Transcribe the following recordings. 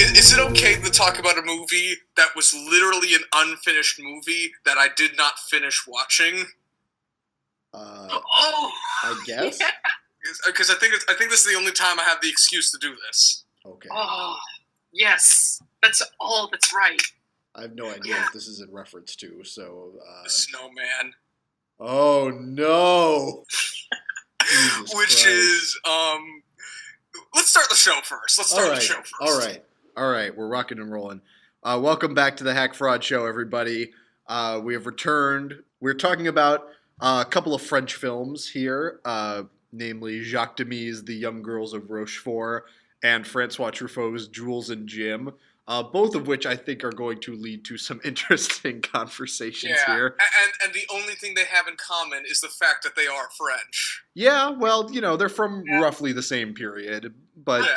is it okay to talk about a movie that was literally an unfinished movie that I did not finish watching? I guess. Because I think this is the only time I have the excuse to do this. Okay. Oh, yes. That's right. I have no idea what this is in reference to, so... The Snowman. Oh, no! Which is, let's start the show first. All right, we're rocking and rolling. Welcome back to the Hack Fraud Show, everybody. We have returned. We're talking about a couple of French films here, namely Jacques Demy's The Young Girls of Rochefort and François Truffaut's Jules and Jim, both of which I think are going to lead to some interesting conversations here. And the only thing they have in common is the fact that they are French. Yeah, well, they're from roughly the same period, but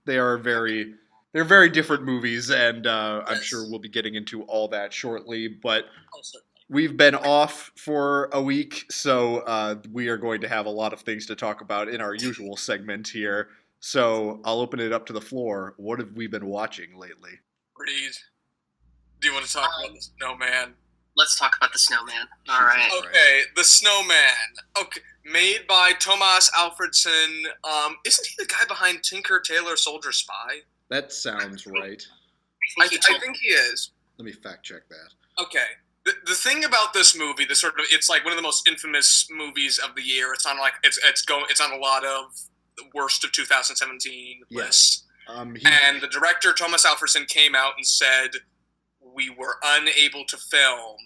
they're very different movies, and I'm sure we'll be getting into all that shortly, but we've been off for a week, so we are going to have a lot of things to talk about in our usual segment here. So I'll open it up to the floor. What have we been watching lately? Reed, do you want to talk about The Snowman? Let's talk about The Snowman. All right. Okay, The Snowman. Okay, made by Tomas Alfredson. Isn't he the guy behind Tinker, Tailor, Soldier, Spy? That sounds right. I think he is. Let me fact check that. Okay. The thing about this movie, it's like one of the most infamous movies of the year. It's on it's on a lot of the worst of 2017 lists. And the director, Tomas Alfredson, came out and said, we were unable to film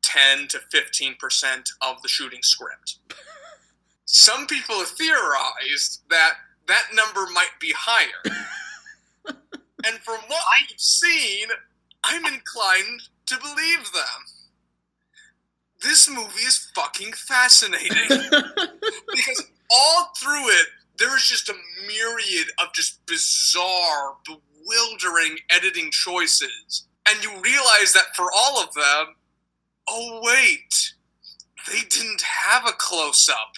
10 to 15% of the shooting script. Some people have theorized that number might be higher. And from what I've seen, I'm inclined to believe them. This movie is fucking fascinating. Because all through it, there's just a myriad of just bizarre, bewildering editing choices. And you realize that for all of them, oh wait, they didn't have a close-up.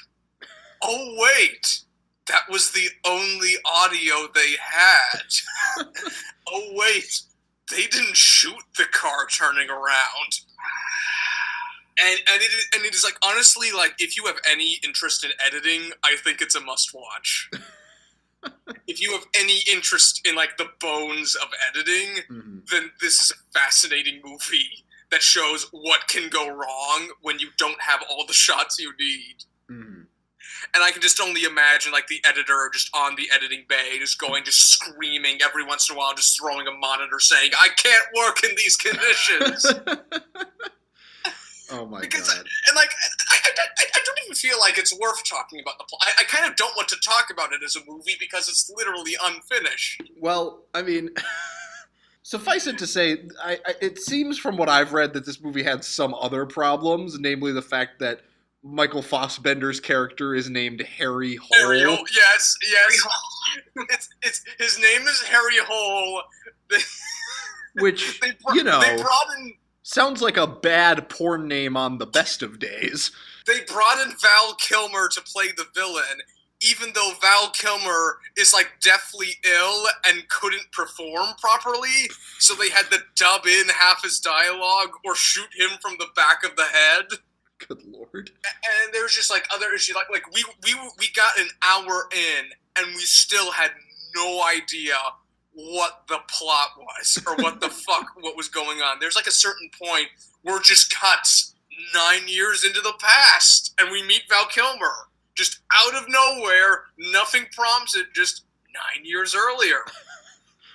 Oh wait, that was the only audio they had. Oh wait, they didn't shoot the car turning around. And it is like, honestly, like, if you have any interest in editing, I think it's a must-watch. If you have any interest in, like, the bones of editing, then this is a fascinating movie that shows what can go wrong when you don't have all the shots you need. And I can just only imagine, like, the editor just on the editing bay, just screaming every once in a while, just throwing a monitor saying, I can't work in these conditions! Oh my God. I don't even feel like it's worth talking about the plot. I kind of don't want to talk about it as a movie because it's literally unfinished. Well, I mean, suffice it to say, it seems from what I've read that this movie had some other problems, namely the fact that Michael Fassbender's character is named Harry Hole. Harry Hole, yes. It's his name is Harry Hole. Which, they brought in... Sounds like a bad porn name on the best of days. They brought in Val Kilmer to play the villain, even though Val Kilmer is, like, deathly ill and couldn't perform properly, so they had to dub in half his dialogue or shoot him from the back of the head. Good Lord. And there's just, like, other issues. Like we got an hour in, and we still had no idea what the plot was, or what the fuck, what was going on. There's like a certain point where it just cuts 9 years into the past, and we meet Val Kilmer, just out of nowhere, nothing prompts it, just 9 years earlier.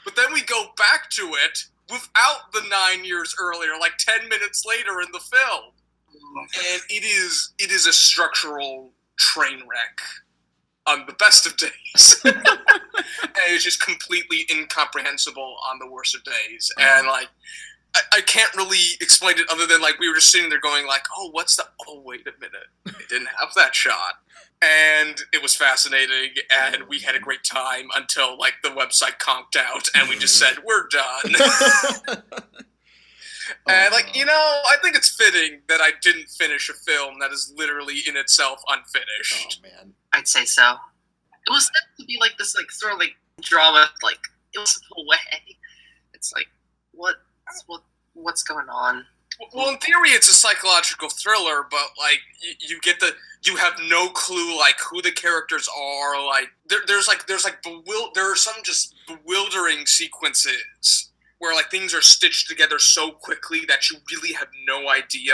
But then we go back to it without the 9 years earlier, like 10 minutes later in the film. And it is a structural train wreck on the best of days. And it's just completely incomprehensible on the worst of days. And, like, I can't really explain it other than, like, we were just sitting there going, like, oh, wait a minute. They didn't have that shot. And it was fascinating, and we had a great time until, like, the website conked out, and we just said, we're done. And, like, I think it's fitting that I didn't finish a film that is literally in itself unfinished. Oh, man. I'd say so. It was meant to be like this, like, sort of like drama, like away. It's like, what's going on? Well, in theory, it's a psychological thriller, but like you have no clue like who the characters are. Like there are some just bewildering sequences where like things are stitched together so quickly that you really have no idea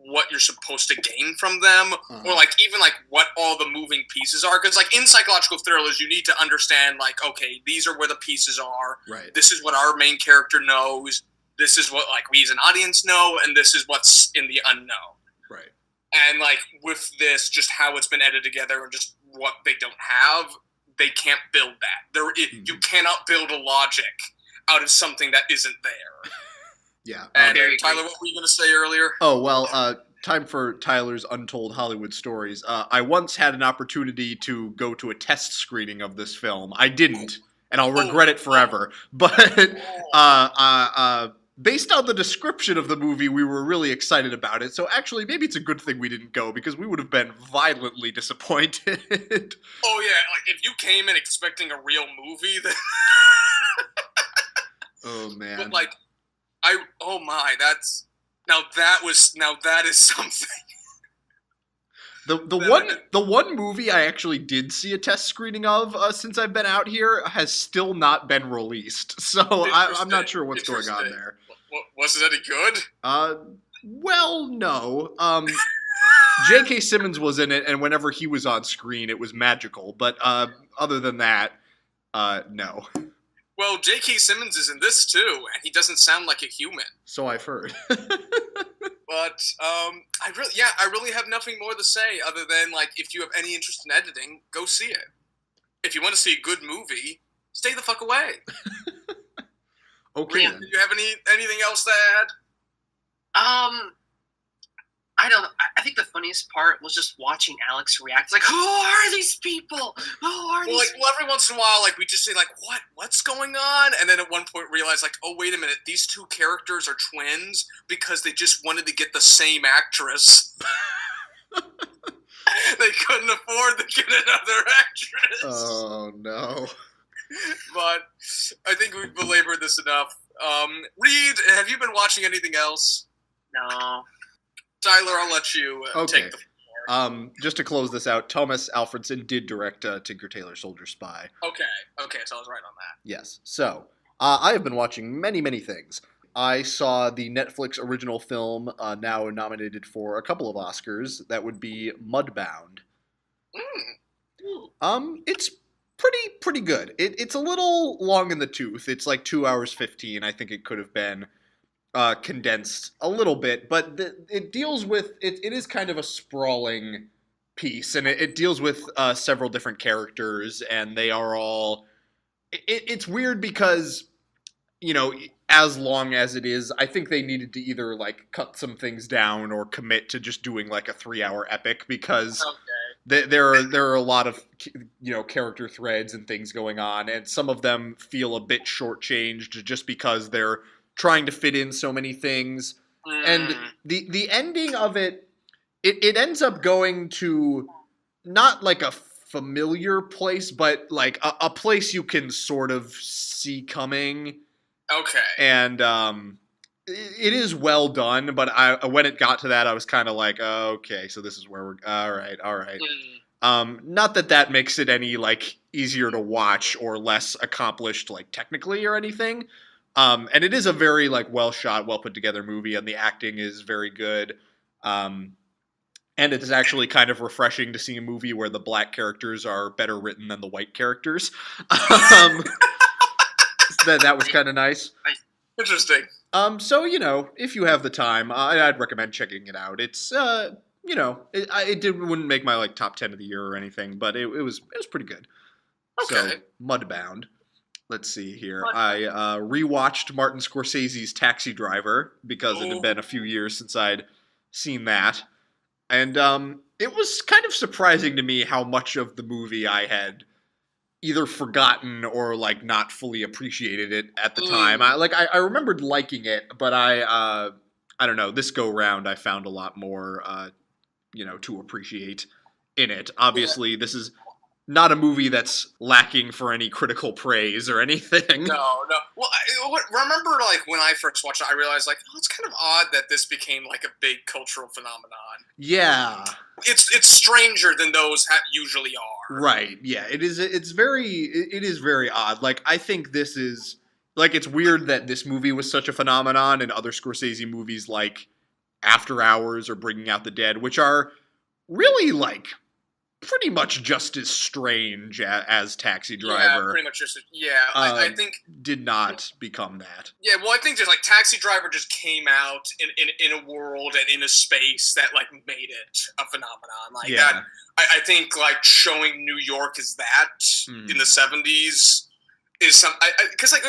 what you're supposed to gain from them, or like even like what all the moving pieces are. Because like in psychological thrillers, you need to understand like, okay, these are where the pieces are. Right. This is what our main character knows. This is what like we as an audience know, and this is what's in the unknown. Right. And like with this, just how it's been edited together and just what they don't have, they can't build that. You cannot build a logic out of something that isn't there. Yeah. And Tyler, what were you going to say earlier? Oh, well, time for Tyler's Untold Hollywood Stories. I once had an opportunity to go to a test screening of this film. I didn't, and I'll regret it forever. But based on the description of the movie, we were really excited about it. So actually, maybe it's a good thing we didn't go, because we would have been violently disappointed. Oh, yeah. Like, if you came in expecting a real movie, then... Oh, man. But, like, that is something. The one movie I actually did see a test screening of since I've been out here has still not been released, so I'm not sure what's going on there. Was it any good? Well, no. J.K. Simmons was in it, and whenever he was on screen, it was magical. But other than that, no. Well, J.K. Simmons is in this too, and he doesn't sound like a human. So I've heard. But I really have nothing more to say other than like, if you have any interest in editing, go see it. If you want to see a good movie, stay the fuck away. Okay. Do you have anything else to add? I don't know. I think the funniest part was just watching Alex react. Like, who are these people? Who are these people? Well, every once in a while, like, we just say, like, what's going on? And then at one point realize, like, oh, wait a minute, these two characters are twins because they just wanted to get the same actress. They couldn't afford to get another actress. Oh, no. But I think we've belabored this enough. Reed, have you been watching anything else? No. Tyler, I'll let you take the floor. Just to close this out, Tomas Alfredson did direct Tinker Tailor Soldier Spy. Okay, so I was right on that. Yes. So, I have been watching many, many things. I saw the Netflix original film, now nominated for a couple of Oscars. That would be Mudbound. It's pretty good. It's a little long in the tooth. It's like 2 hours 15. I think it could have been condensed a little bit, but it deals with it is kind of a sprawling piece, and it deals with several different characters, and they are all it's weird because, you know, as long as it is, I think they needed to either like cut some things down or commit to just doing like a 3-hour epic, because there are a lot of, you know, character threads and things going on, and some of them feel a bit shortchanged just because they're trying to fit in so many things. And the ending of it ends up going to not like a familiar place, but like a place you can sort of see coming. Okay. And it is well done, but when it got to that, I was kind of like, oh, okay, so this is where we're all right. Not that makes it any like easier to watch or less accomplished like technically or anything. And it is a very like well shot, well put together movie, and the acting is very good. And it is actually kind of refreshing to see a movie where the black characters are better written than the white characters. That was kind of nice. Interesting. So, you know, if you have the time, I'd recommend checking it out. It's, you know, it wouldn't make my like top 10 of the year or anything, but it was pretty good. Okay. So, Mudbound. Let's see here. I rewatched Martin Scorsese's Taxi Driver because it had been a few years since I'd seen that. And it was kind of surprising to me how much of the movie I had either forgotten or like not fully appreciated it at the time. I remembered liking it, but I don't know, this go round I found a lot more you know, to appreciate in it. Obviously, this is not a movie that's lacking for any critical praise or anything. No. Well, remember, like, when I first watched it, I realized, like, it's kind of odd that this became, like, a big cultural phenomenon. Yeah. It's stranger than those usually are. Right, yeah. It is very odd. Like, I think this is, like, it's weird that this movie was such a phenomenon and other Scorsese movies like After Hours or Bringing Out the Dead, which are really, like, pretty much just as strange as Taxi Driver. Yeah, pretty much just, I think... Did not become that. Yeah, well, I think just, like, Taxi Driver just came out in a world and in a space that, like, made it a phenomenon. Like, that, I think, like, showing New York as that in the 70s is some... Because, like,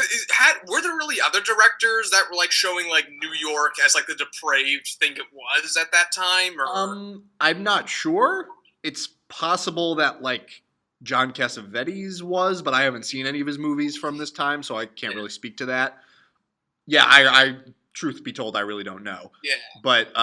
were there really other directors that were, like, showing, like, New York as, like, the depraved thing it was at that time? Or... I'm not sure. It's possible that, like, John Cassavetes was, but I haven't seen any of his movies from this time, so I can't really speak to that. Yeah, I truth be told, I really don't know. Yeah. But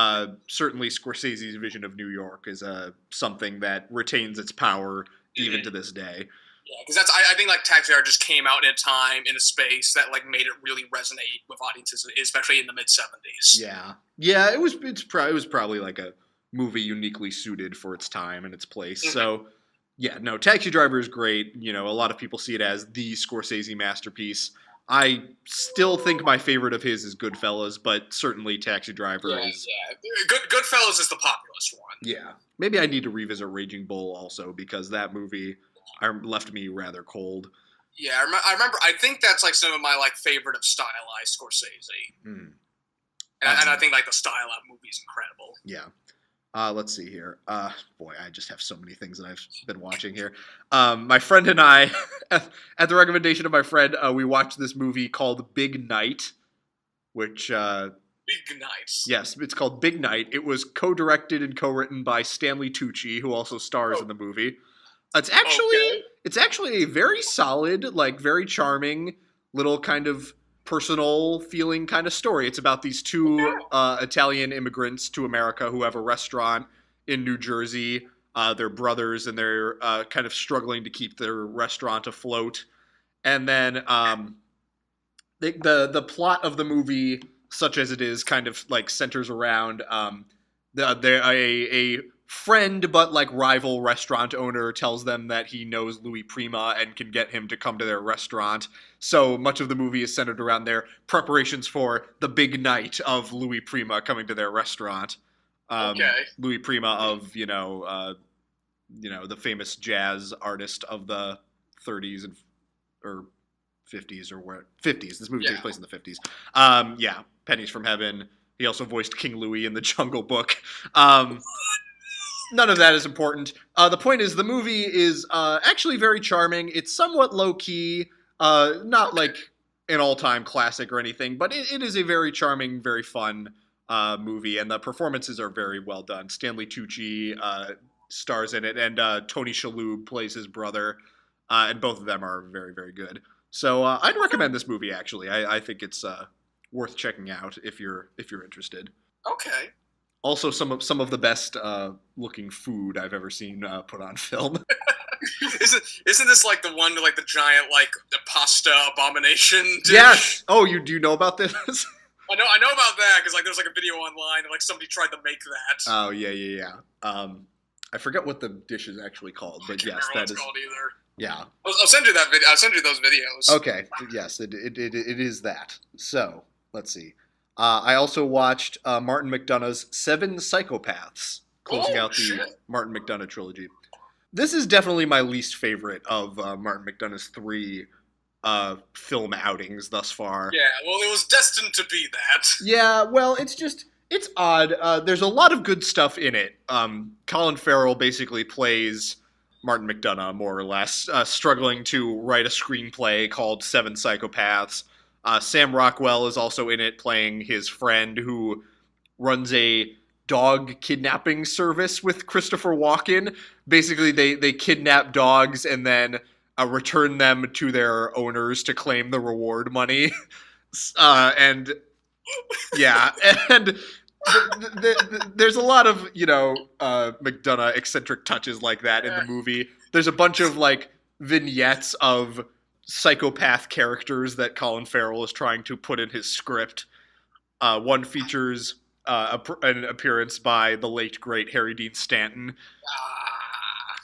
certainly Scorsese's vision of New York is something that retains its power even to this day. Yeah, because that's I think, like, Taxi Driver just came out in a time, in a space that, like, made it really resonate with audiences, especially in the mid-70s. Yeah, it was probably like a movie uniquely suited for its time and its place. Mm-hmm. So, yeah, no, Taxi Driver is great. You know, a lot of people see it as the Scorsese masterpiece. I still think my favorite of his is Goodfellas, but certainly Taxi Driver is... Yeah, Goodfellas is the populist one. Yeah. Maybe I need to revisit Raging Bull also, because that movie left me rather cold. Yeah, I remember, I think that's, like, some of my, like, favorite of stylized Scorsese. And I think, like, the style of that movie is incredible. Yeah. Let's see here. Boy, I just have so many things that I've been watching here. My friend and I, at the recommendation of my friend, we watched this movie called Big Night, which... Big Night. Yes, it's called Big Night. It was co-directed and co-written by Stanley Tucci, who also stars in the movie. It's actually a very solid, like, very charming little kind of personal feeling kind of story. It's about these two Italian immigrants to America who have a restaurant in New Jersey. They're brothers, and they're kind of struggling to keep their restaurant afloat. And then the plot of the movie, such as it is, kind of like centers around a friend but like rival restaurant owner tells them that he knows Louis Prima and can get him to come to their restaurant. So much of the movie is centered around their preparations for the big night of Louis Prima coming to their restaurant. Louis Prima of the famous jazz artist of the 30s or 50s or where 50s. This movie takes place in the 50s. Pennies from Heaven. He also voiced King Louis in The Jungle Book. None of that is important. The point is, the movie is actually very charming. It's somewhat low-key, not like an all-time classic or anything, but it is a very charming, very fun movie, and the performances are very well done. Stanley Tucci stars in it, and Tony Shalhoub plays his brother, and both of them are very, very good. So I'd recommend this movie, actually. I think it's worth checking out if you're interested. Okay. Also, some of the best looking food I've ever seen put on film. Isn't this like the one, like the giant, like, the pasta abomination dish? Yes. Oh, do you know about this? I know about that because, like, there's like a video online and, like, somebody tried to make that. Oh yeah. I forget what the dish is actually called, but yes, that is. Called either. Yeah. I'll send you that video. I'll send you those videos. Okay. Yes, it is that. So let's see. I also watched Martin McDonagh's Seven Psychopaths, closing out the Martin McDonagh trilogy. This is definitely my least favorite of Martin McDonagh's three film outings thus far. Yeah, well, it was destined to be that. Yeah, well, it's odd. There's a lot of good stuff in it. Colin Farrell basically plays Martin McDonagh, more or less, struggling to write a screenplay called Seven Psychopaths. Sam Rockwell is also in it, playing his friend who runs a dog kidnapping service with Christopher Walken. Basically, they kidnap dogs and then return them to their owners to claim the reward money. And there's a lot of, McDonagh eccentric touches like that in the movie. there's a bunch of like vignettes of psychopath characters that Colin Farrell is trying to put in his script. One features an appearance by the late great Harry Dean Stanton.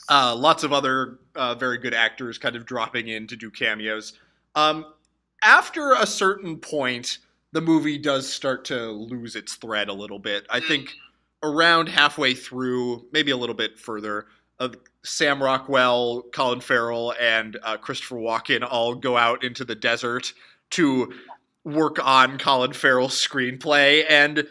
Lots of other very good actors kind of dropping in to do cameos. After a certain point, the movie does start to lose its thread a little bit. I think around halfway through, maybe a little bit further, Sam Rockwell, Colin Farrell, and Christopher Walken all go out into the desert to work on Colin Farrell's screenplay, and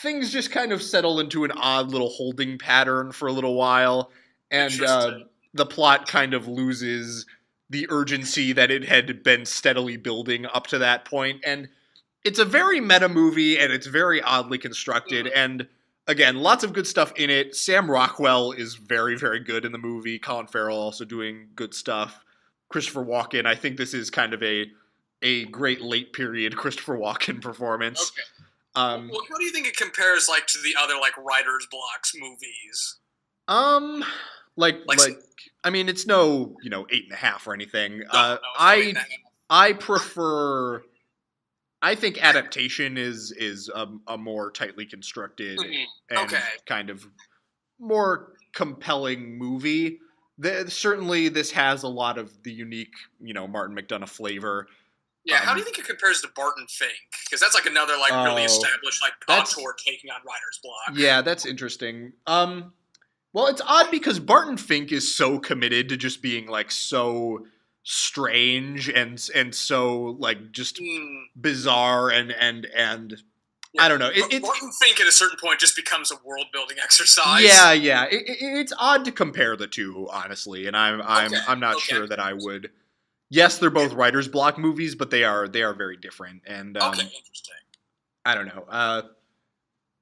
things just kind of settle into an odd little holding pattern for a little while, and the plot kind of loses the urgency that it had been steadily building up to that point, and it's a very meta movie, and it's very oddly constructed, and again, lots of good stuff in it. Sam Rockwell is very, very good in the movie. Colin Farrell also doing good stuff. Christopher Walken, I think this is kind of a great late period Christopher Walken performance. Okay. Well, how do you think it compares like to the other like writer's blocks movies? I mean, it's no 8.5 or anything. No, I prefer. I think Adaptation is a more tightly constructed and kind of more compelling movie. Certainly, this has a lot of the unique, Martin McDonagh flavor. Yeah, how do you think it compares to Barton Fink? Because that's like another like really established like auteur taking on writer's block. Yeah, that's interesting. Well, it's odd because Barton Fink is so committed to just being like so strange and so like just bizarre and I don't know. Barton Fink at a certain point just becomes a world building exercise. Yeah. It's odd to compare the two, honestly, and I'm not sure that I would. Yes, they're both writer's block movies, but they are very different. And interesting. I don't know.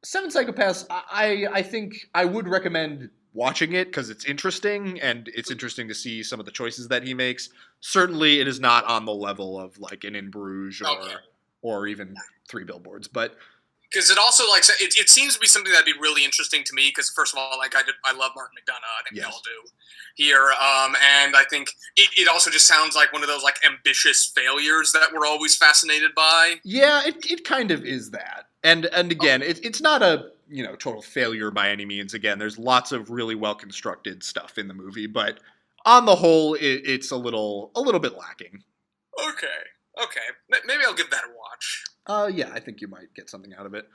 Seven Psychopaths. I think I would recommend watching it because it's interesting, and it's interesting to see some of the choices that he makes. Certainly, it is not on the level of like an In Bruges or even Three Billboards, but because it also like it seems to be something that'd be really interesting to me. Because first of all, like I love Martin McDonagh. I think we all do here, and I think it also just sounds like one of those like ambitious failures that we're always fascinated by. Yeah, it kind of is that, and again, it's not a total failure by any means. Again, there's lots of really well constructed stuff in the movie, but on the whole, it's a little bit lacking. Okay, maybe I'll give that a watch. Yeah, I think you might get something out of it.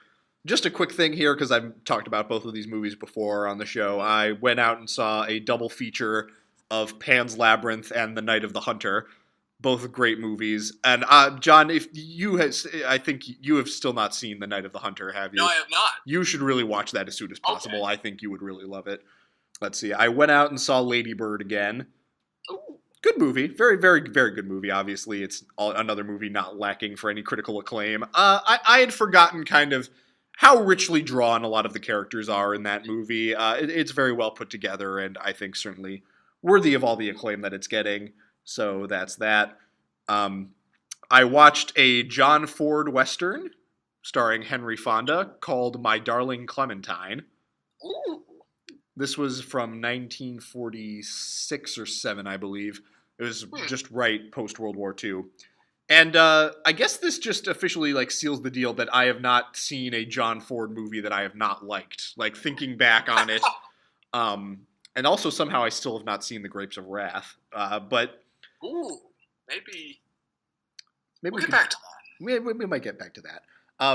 Just a quick thing here, because I've talked about both of these movies before on the show. I went out and saw a double feature of Pan's Labyrinth and The Night of the Hunter. Both great movies. And John, I think you have still not seen The Night of the Hunter, have you? No, I have not. You should really watch that as soon as possible. Okay. I think you would really love it. Let's see. I went out and saw Lady Bird again. Ooh. Good movie. Very, very, very good movie. Obviously, it's another movie not lacking for any critical acclaim. I had forgotten kind of how richly drawn a lot of the characters are in that movie. It's very well put together, and I think certainly worthy of all the acclaim that it's getting. So that's that. I watched a John Ford Western starring Henry Fonda called My Darling Clementine. Ooh. This was from 1946 or 7, I believe. It was just right post-World War II. And I guess this just officially like seals the deal that I have not seen a John Ford movie that I have not liked. Like thinking back on it. And also somehow I still have not seen The Grapes of Wrath. But maybe we'll get back to that. We might get back to that.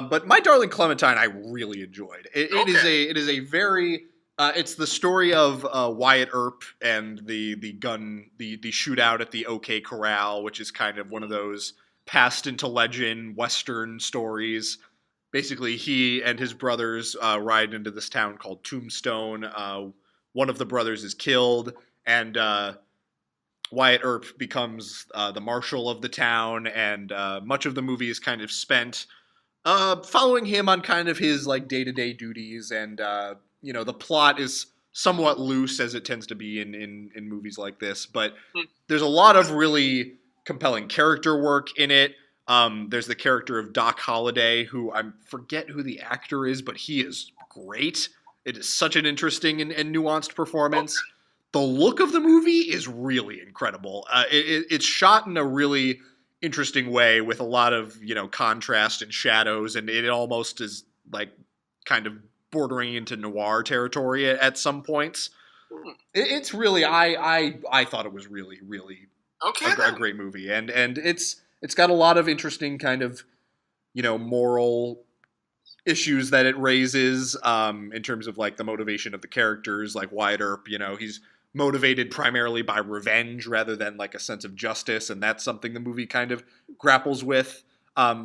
But My Darling Clementine I really enjoyed. It is a very... it's the story of Wyatt Earp and the shootout at the OK Corral, which is kind of one of those passed into legend Western stories. Basically, he and his brothers ride into this town called Tombstone. One of the brothers is killed, and Wyatt Earp becomes the marshal of the town, and much of the movie is kind of spent following him on kind of his like day-to-day duties, and the plot is somewhat loose, as it tends to be in movies like this, but there's a lot of really compelling character work in it. There's the character of Doc Holliday, who I forget who the actor is, but he is great. It is such an interesting and nuanced performance. the look of the movie is really incredible. It's shot in a really interesting way with a lot of, contrast and shadows, and it almost is like kind of bordering into noir territory at some points. It's really, I thought it was really, really a great movie, and it's got a lot of interesting kind of, moral issues that it raises, in terms of like the motivation of the characters, like Wyatt Earp, he's motivated primarily by revenge rather than like a sense of justice, and that's something the movie kind of grapples with.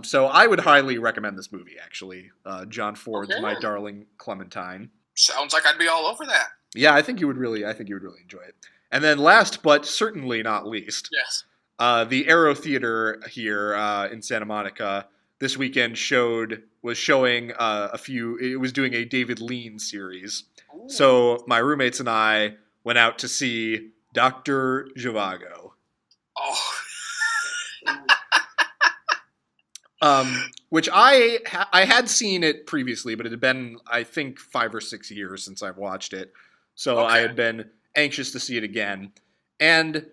So I would highly recommend this movie, actually. John Ford's My Darling Clementine. Sounds like I'd be all over that. Yeah, I think you would really enjoy it. And then last but certainly not least, yes, the Aero Theater here in Santa Monica this weekend was showing it was doing a David Lean series. Ooh. So my roommates and I went out to see Dr. Zhivago. Oh. Which I had seen it previously, but it had been, I think, 5 or 6 years since I've watched it. So I had been anxious to see it again. And,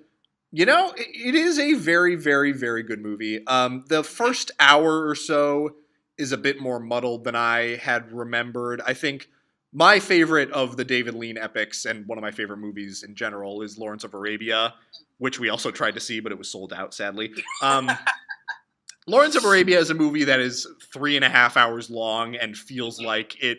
it is a very, very, very good movie. The first hour or so is a bit more muddled than I had remembered. I think my favorite of the David Lean epics, and one of my favorite movies in general, is Lawrence of Arabia, which we also tried to see, but it was sold out, sadly. Lawrence of Arabia is a movie that is 3.5 hours long and feels like it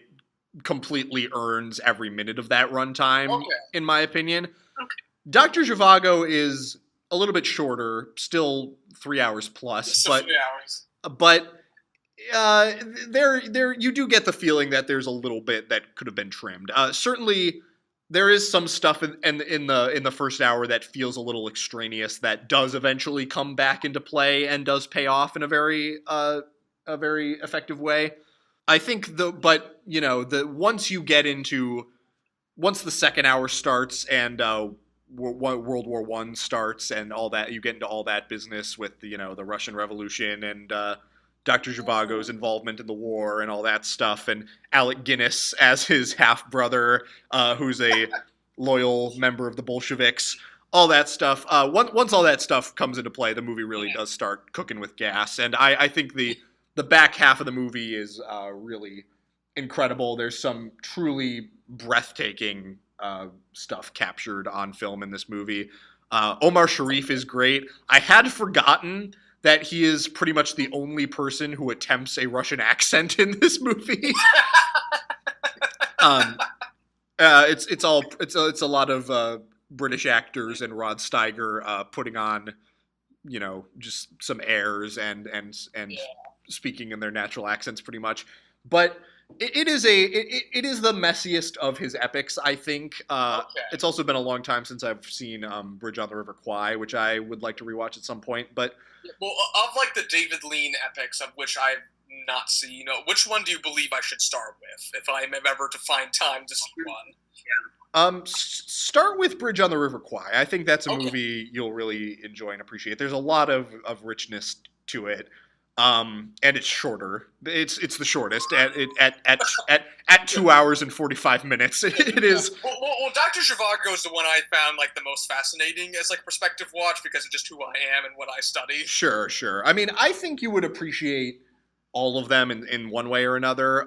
completely earns every minute of that runtime, in my opinion. Okay. Dr. Zhivago is a little bit shorter, still 3 hours plus, but 3 hours. But there you do get the feeling that there's a little bit that could have been trimmed. Certainly, there is some stuff in the first hour that feels a little extraneous that does eventually come back into play and does pay off in a very effective way. I think once the second hour starts and World War I starts and all that, you get into all that business with the Russian Revolution and Dr. Zhivago's involvement in the war and all that stuff, and Alec Guinness as his half-brother, who's a loyal member of the Bolsheviks, all that stuff. Once all that stuff comes into play, the movie really does start cooking with gas, and I think the back half of the movie is really incredible. There's some truly breathtaking stuff captured on film in this movie. Omar Sharif is great. I had forgotten that he is pretty much the only person who attempts a Russian accent in this movie. It's a lot of British actors and Rod Steiger putting on, just some airs and speaking in their natural accents pretty much. But it is the messiest of his epics, I think. It's also been a long time since I've seen Bridge on the River Kwai, which I would like to rewatch at some point. But of like the David Lean epics, of which I've not seen, which one do you believe I should start with if I am ever to find time to see one? Start with Bridge on the River Kwai. I think that's a movie you'll really enjoy and appreciate. There's a lot of richness to it. And it's shorter. It's the shortest at 2 hours and 45 minutes. It is. Well, Dr. Zhivago is the one I found like the most fascinating as like perspective watch because of just who I am and what I study. Sure. I mean, I think you would appreciate all of them in one way or another.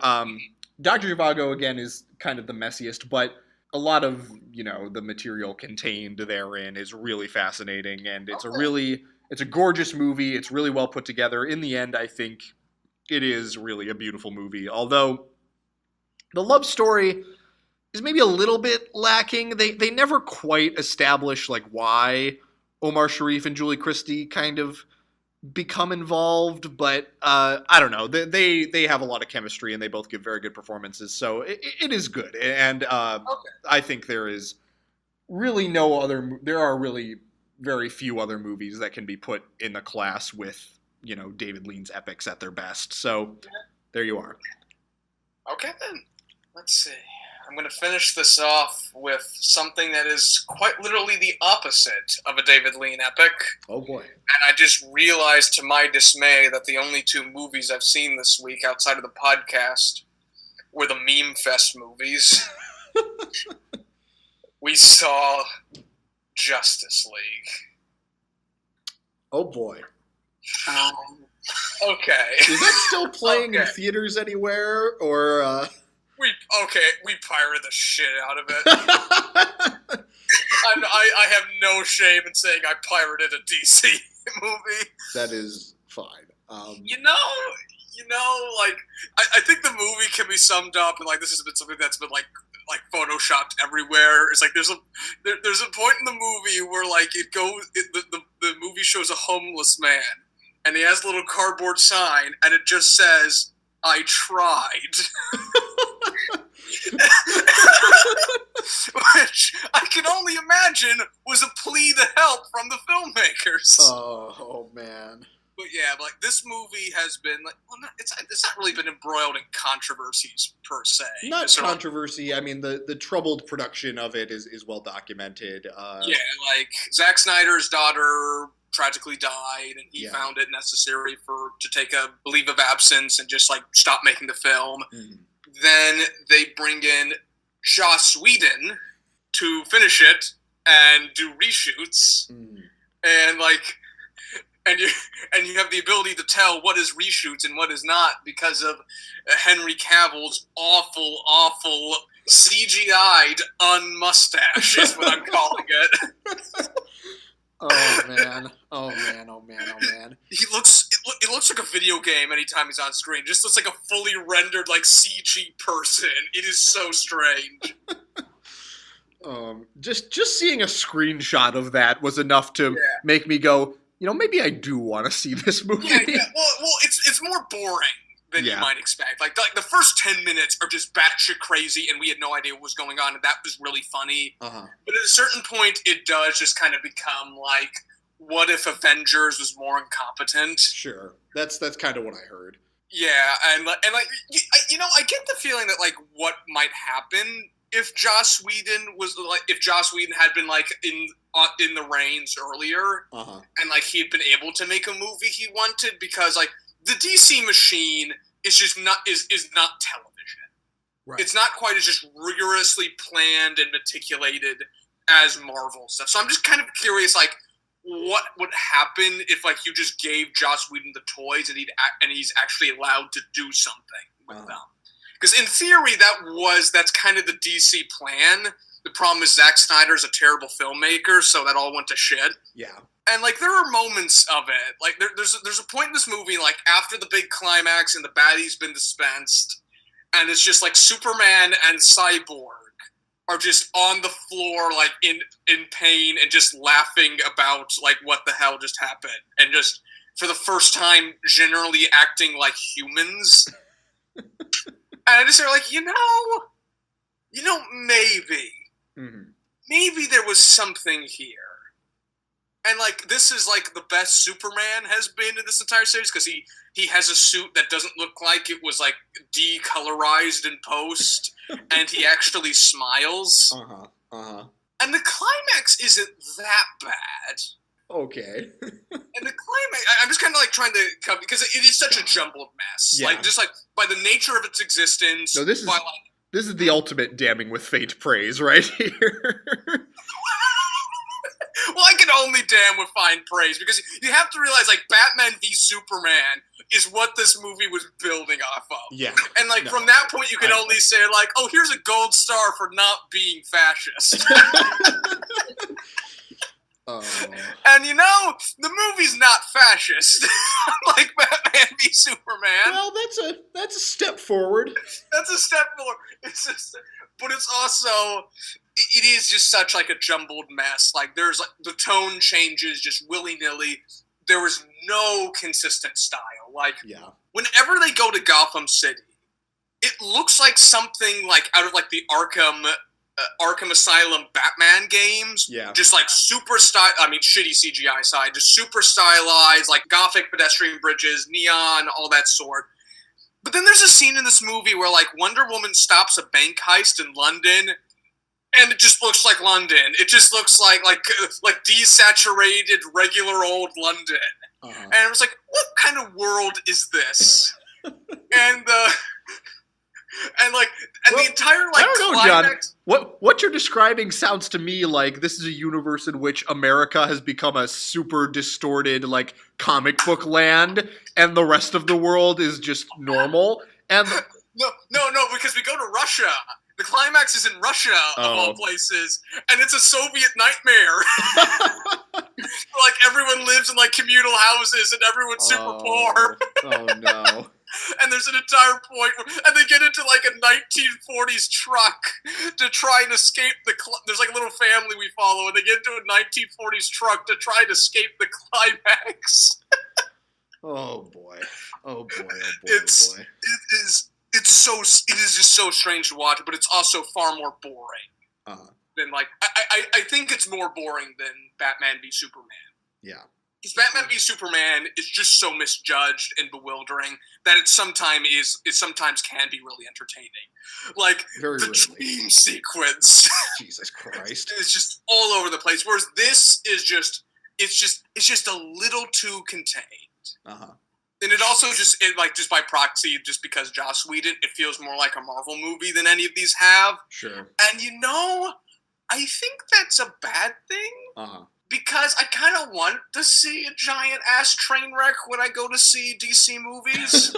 Dr. Zhivago again is kind of the messiest, but a lot of the material contained therein is really fascinating, and it's a gorgeous movie. It's really well put together. In the end, I think it is really a beautiful movie. Although the love story is maybe a little bit lacking. They never quite establish like why Omar Sharif and Julie Christie kind of become involved, but I don't know. They have a lot of chemistry and they both give very good performances. So it is good. And I think there is really there are really very few other movies that can be put in the class with, David Lean's epics at their best. So there you are. Okay, then. Let's see. I'm going to finish this off with something that is quite literally the opposite of a David Lean epic. Oh, boy. And I just realized to my dismay that the only 2 movies I've seen this week outside of the podcast were the Meme Fest movies. We saw Justice League. Oh boy. Okay. Is that still playing in theaters anywhere, or? We pirated the shit out of it. I have no shame in saying I pirated a DC movie. That is fine. Like I think the movie can be summed up, and like this has been something that's been like photoshopped everywhere. It's like there's a point in the movie where like the movie shows a homeless man, and he has a little cardboard sign, and it just says, "I tried." Which I can only imagine was a plea to help from the filmmakers. Oh man. But yeah, like this movie has been like, it's not really been embroiled in controversies per se. Not controversy. I mean, the troubled production of it is well documented. Yeah, like Zack Snyder's daughter tragically died, and he found it necessary to take a leave of absence and just like stop making the film. Mm-hmm. Then they bring in Joss Whedon to finish it and do reshoots, and like. And you have the ability to tell what is reshoots and what is not because of Henry Cavill's awful CGI'd unmustache is what I'm calling it. Oh man. It looks like a video game anytime he's on screen. Just looks like a fully rendered like CG person. It is so strange. Just seeing a screenshot of that was enough to make me go, maybe I do want to see this movie. Yeah. Well, it's more boring than you might expect. Like the first 10 minutes are just batshit crazy, and we had no idea what was going on, and that was really funny. Uh-huh. But at a certain point, it does just kind of become like, what if Avengers was more incompetent? Sure, that's kind of what I heard. Yeah, and I get the feeling that like what might happen if Joss Whedon had been like in the reins earlier, and like he had been able to make a movie he wanted, because like the DC machine is just not television. Right. It's not quite as just rigorously planned and meticulated as Marvel stuff. So I'm just kind of curious, like, what would happen if like you just gave Joss Whedon the toys and he's actually allowed to do something with them. Because in theory, that's kind of the DC plan. The problem is Zack Snyder's a terrible filmmaker, so that all went to shit. Yeah. And like there are moments of it. Like there's a point in this movie, like after the big climax and the baddie's been dispensed, and it's just like Superman and Cyborg are just on the floor, like in pain and just laughing about like what the hell just happened, and just for the first time generally acting like humans. And I just sort of like, maybe. Mm-hmm. Maybe there was something here. And, like, this is, like, the best Superman has been in this entire series, because he has a suit that doesn't look like it was, like, decolorized in post, and he actually smiles. And the climax isn't that bad. Okay. And the climax, I'm just kind of like trying to come, because it is such a jumbled mess. Yeah. Like, just like by the nature of its existence. No, this is the ultimate damning with faint praise right here. Well, I can only damn with fine praise, because you have to realize, like, Batman v Superman is what this movie was building off of. Yeah. And, like, from that point, you can only say, like, oh, here's a gold star for not being fascist. And the movie's not fascist, like Batman v Superman. Well, that's a step forward. That's a step forward. But it's also, it is just such like a jumbled mess. Like there's like the tone changes just willy nilly. There was no consistent style. Like whenever they go to Gotham City, it looks like something like out of like the Arkham Asylum Batman games. Yeah. Just like shitty CGI side, just super stylized, like gothic pedestrian bridges, neon, all that sort. But then there's a scene in this movie where like Wonder Woman stops a bank heist in London, and it just looks like London. It just looks like desaturated regular old London. And I was like, what kind of world is this? And And the entire I don't know, climax. John. What you're describing sounds to me like this is a universe in which America has become a super distorted comic book land, and the rest of the world is just normal. And No, because we go to Russia. The climax is in Russia, of all places, and it's a Soviet nightmare. Everyone lives in communal houses, and everyone's super poor. Oh no. And there's an entire point and they get into a 1940s truck to try and escape there's a little family we follow, and they get into a 1940s truck to try and escape the climax. Oh boy. It is just so strange to watch, but it's also far more boring than I think it's more boring than Batman v Superman. Yeah. Because Batman v Superman is just so misjudged and bewildering that it sometimes can be really entertaining. Very the rarely. dream sequence. Jesus Christ. It's just all over the place. Whereas this is just a little too contained. Uh-huh. And it also just by proxy, just because Joss Whedon, it feels more like a Marvel movie than any of these have. Sure. And I think that's a bad thing. Uh-huh. Because I kind of want to see a giant ass train wreck when I go to see DC movies.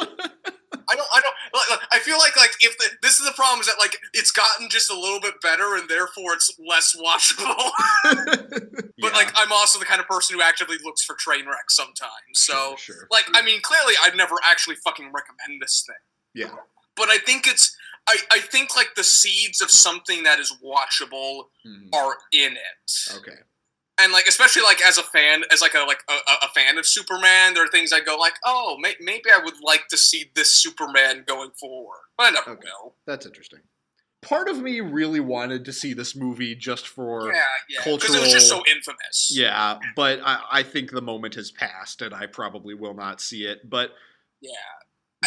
I feel like if this is the problem is that it's gotten just a little bit better and therefore it's less watchable. But I'm also the kind of person who actively looks for train wrecks sometimes. So sure. Clearly I'd never actually fucking recommend this thing. Yeah. But I think I think the seeds of something that is watchable are in it. Okay. And especially as a fan, as a fan of Superman, there are things I go oh, maybe I would like to see this Superman going forward. But I never will. That's interesting. Part of me really wanted to see this movie just for cultural... because it was just so infamous. Yeah, but I think the moment has passed, and I probably will not see it. But yeah.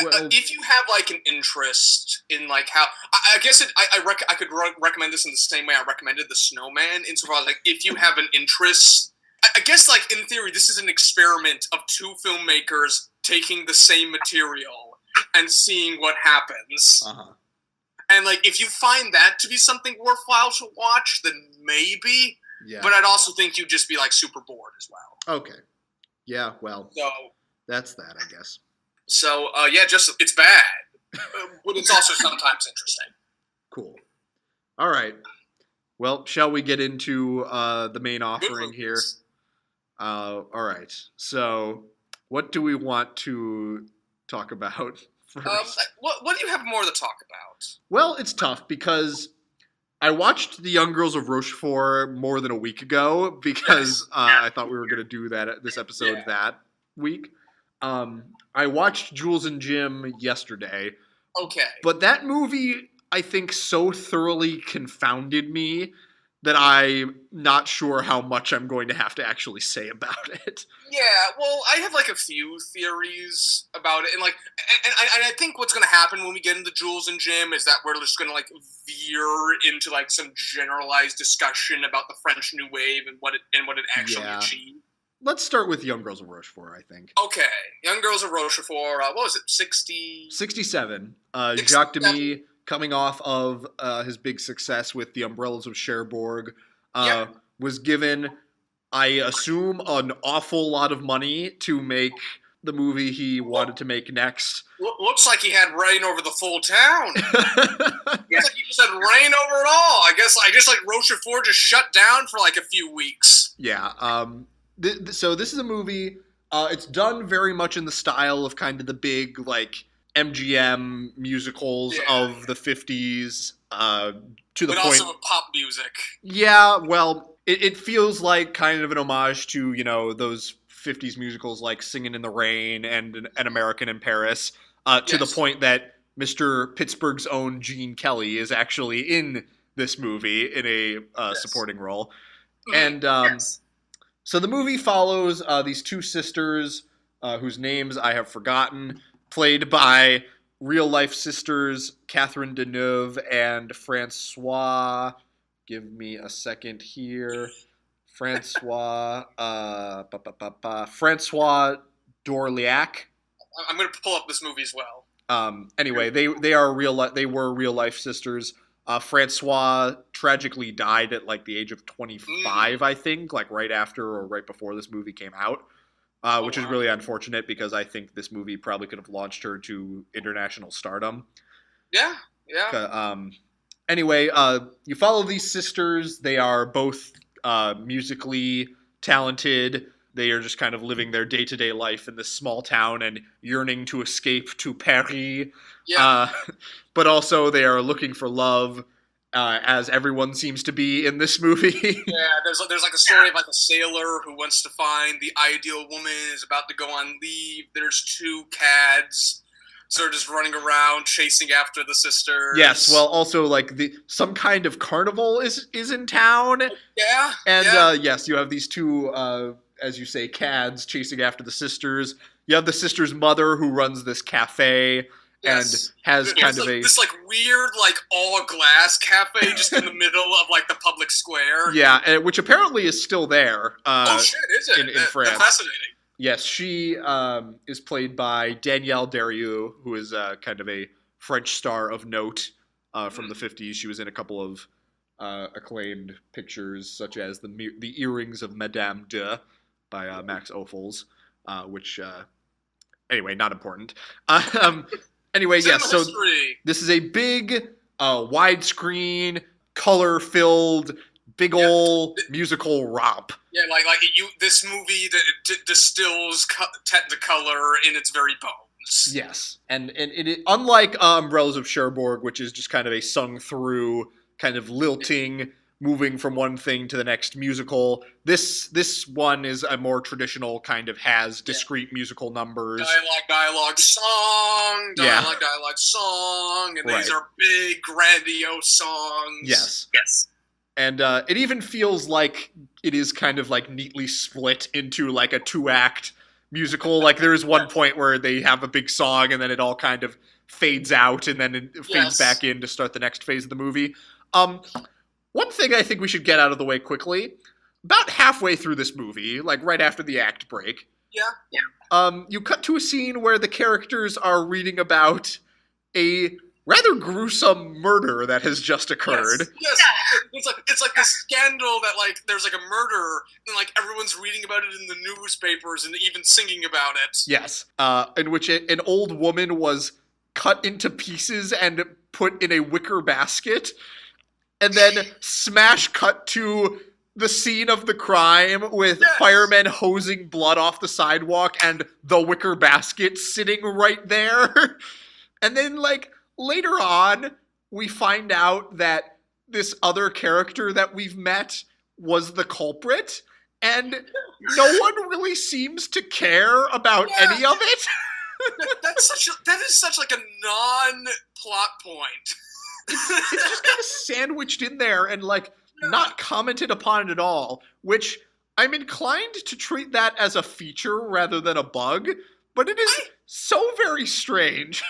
Well, if you have an interest in how I guess I could recommend this in the same way I recommended The Snowman, insofar as if you have an interest, I guess in theory this is an experiment of two filmmakers taking the same material and seeing what happens. Uh-huh. And if you find that to be something worthwhile to watch, then maybe. Yeah. But I'd also think you'd just be super bored as well. Okay. Yeah. Well. So that's that, I guess. So, it's bad, but it's also sometimes interesting. Cool. All right. Well, shall we get into the main offering here? All right. So, what do we want to talk about first? What do you have more to talk about? Well, it's tough because I watched The Young Girls of Rochefort more than a week ago because I thought we were going to do this episode that week. I watched Jules and Jim yesterday. Okay. But that movie, I think, so thoroughly confounded me that I'm not sure how much I'm going to have to actually say about it. Yeah, well, I have a few theories about it, and I think what's going to happen when we get into Jules and Jim is that we're just going to veer into some generalized discussion about the French New Wave and what it actually achieved. Let's start with Young Girls of Rochefort, I think. Okay. Young Girls of Rochefort, what was it, 67. Jacques Demy, coming off of his big success with The Umbrellas of Cherbourg, was given, I assume, an awful lot of money to make the movie he wanted to make next. Looks like he had rain over the full town. Looks like he just had rain over it all. I guess Rochefort just shut down for a few weeks. Yeah, so this is a movie, it's done very much in the style of kind of the big, MGM musicals of the 50s, to the point... But also with pop music. Yeah, well, it feels like kind of an homage to, those 50s musicals like Singin' in the Rain and An American in Paris, to the point that Mr. Pittsburgh's own Gene Kelly is actually in this movie in a supporting role. And... So the movie follows these two sisters whose names I have forgotten, played by real-life sisters Catherine Deneuve and Francois. Give me a second here. Francois Dorliac. I'm going to pull up this movie as well. Anyway, they were real life sisters. Francois tragically died at like the age of 25, I think, like right after or right before this movie came out, which is really unfortunate because I think this movie probably could have launched her to international stardom. Yeah. Anyway, you follow these sisters. They are both musically talented. They are just kind of living their day-to-day life in this small town and yearning to escape to Paris. Yeah. But also they are looking for love, as everyone seems to be in this movie. Yeah, there's like a story of like a sailor who wants to find the ideal woman, is about to go on leave. There's two cads. So they're just running around chasing after the sisters. Yes, well, also like some kind of carnival is in town. Yeah. And yes, you have these two, as you say, cads chasing after the sisters. You have the sister's mother who runs this cafe and has kind of this like weird like all glass cafe just in the middle of like the public square. Yeah, which apparently is still there. Oh shit, is it? In France? That's fascinating. Yes, she is played by Danielle Derieux, who is kind of a French star of note from the 50s. She was in a couple of acclaimed pictures, such as The Earrings of Madame de by Max Ophuls, which, anyway, not important. Anyway, yes, so this is a big, widescreen, color-filled, big ol' musical romp. Yeah, like this movie distills the color in its very bones. Yes, and it unlike Umbrellas of Cherbourg, which is just kind of a sung-through, kind of lilting, moving from one thing to the next musical. This one is a more traditional kind of has discrete musical numbers. Dialogue, song, and these are big, grandiose songs. Yes. Yes. And it even feels like it is kind of like neatly split into like a 2-act musical. Like there is one point where they have a big song and then it all kind of fades out and then it fades back in to start the next phase of the movie. One thing I think we should get out of the way quickly, about halfway through this movie, like right after the act break, you cut to a scene where the characters are reading about a rather gruesome murder that has just occurred. Yes. It's like this scandal that like there's like a murder and like everyone's reading about it in the newspapers and even singing about it. Yes, in which an old woman was cut into pieces and put in a wicker basket, and then smash cut to the scene of the crime with firemen hosing blood off the sidewalk and the wicker basket sitting right there. And then like later on, we find out that this other character that we've met was the culprit, and no one really seems to care about any of it. that is such like a non-plot point. It's just kind of sandwiched in there and like not commented upon at all, which I'm inclined to treat that as a feature rather than a bug, but it is so very strange.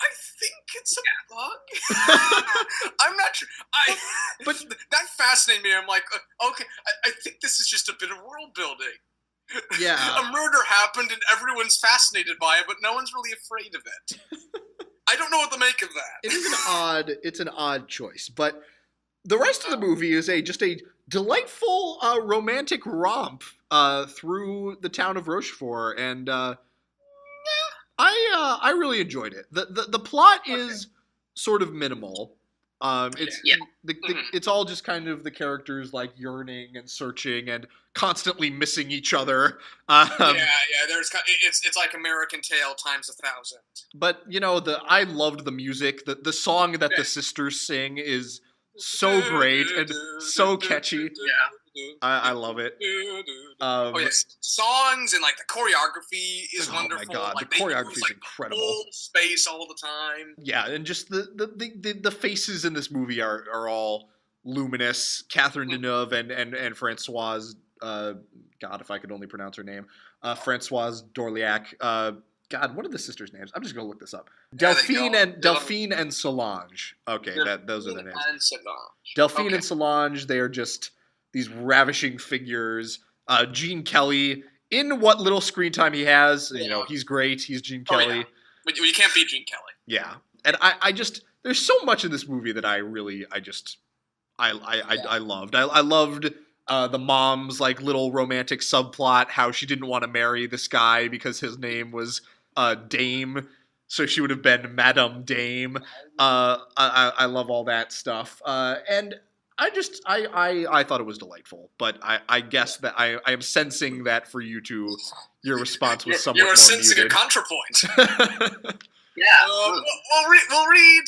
I think it's a bug. I'm not sure. But that fascinated me. I'm like, okay, I think this is just a bit of world building. Yeah. A murder happened and everyone's fascinated by it, but no one's really afraid of it. I don't know what to make of that. It's an odd choice, but the rest of the movie is just a delightful romantic romp through the town of Rochefort, and I really enjoyed it. The plot is sort of minimal. It's all just kind of the characters like yearning and searching and constantly missing each other. It's like American Tail times 1,000. But you know, I loved the music. The song that the sisters sing is so great and so catchy. I love it. Songs and like the choreography is wonderful. Oh my god, like, the choreography is incredible. Full space all the time. Yeah, and just the faces in this movie are all luminous. Catherine Deneuve and Françoise, God, if I could only pronounce her name, Françoise Dorliac. God, what are the sisters' names? I'm just gonna look this up. Delphine and Solange. Okay, those are the names. And Solange. Delphine and Solange. They are just these ravishing figures. Gene Kelly, in what little screen time he has, you know, he's great. He's Gene Kelly. You can't beat Gene Kelly. Yeah, and I just there's so much in this movie that I loved. I loved the mom's like little romantic subplot, how she didn't want to marry this guy because his name was Dame, so she would have been Madame Dame. I love all that stuff, and I thought it was delightful. But I guess that I am sensing that for you two, your response was somewhat more muted. You're sensing a contrapoint. We'll read.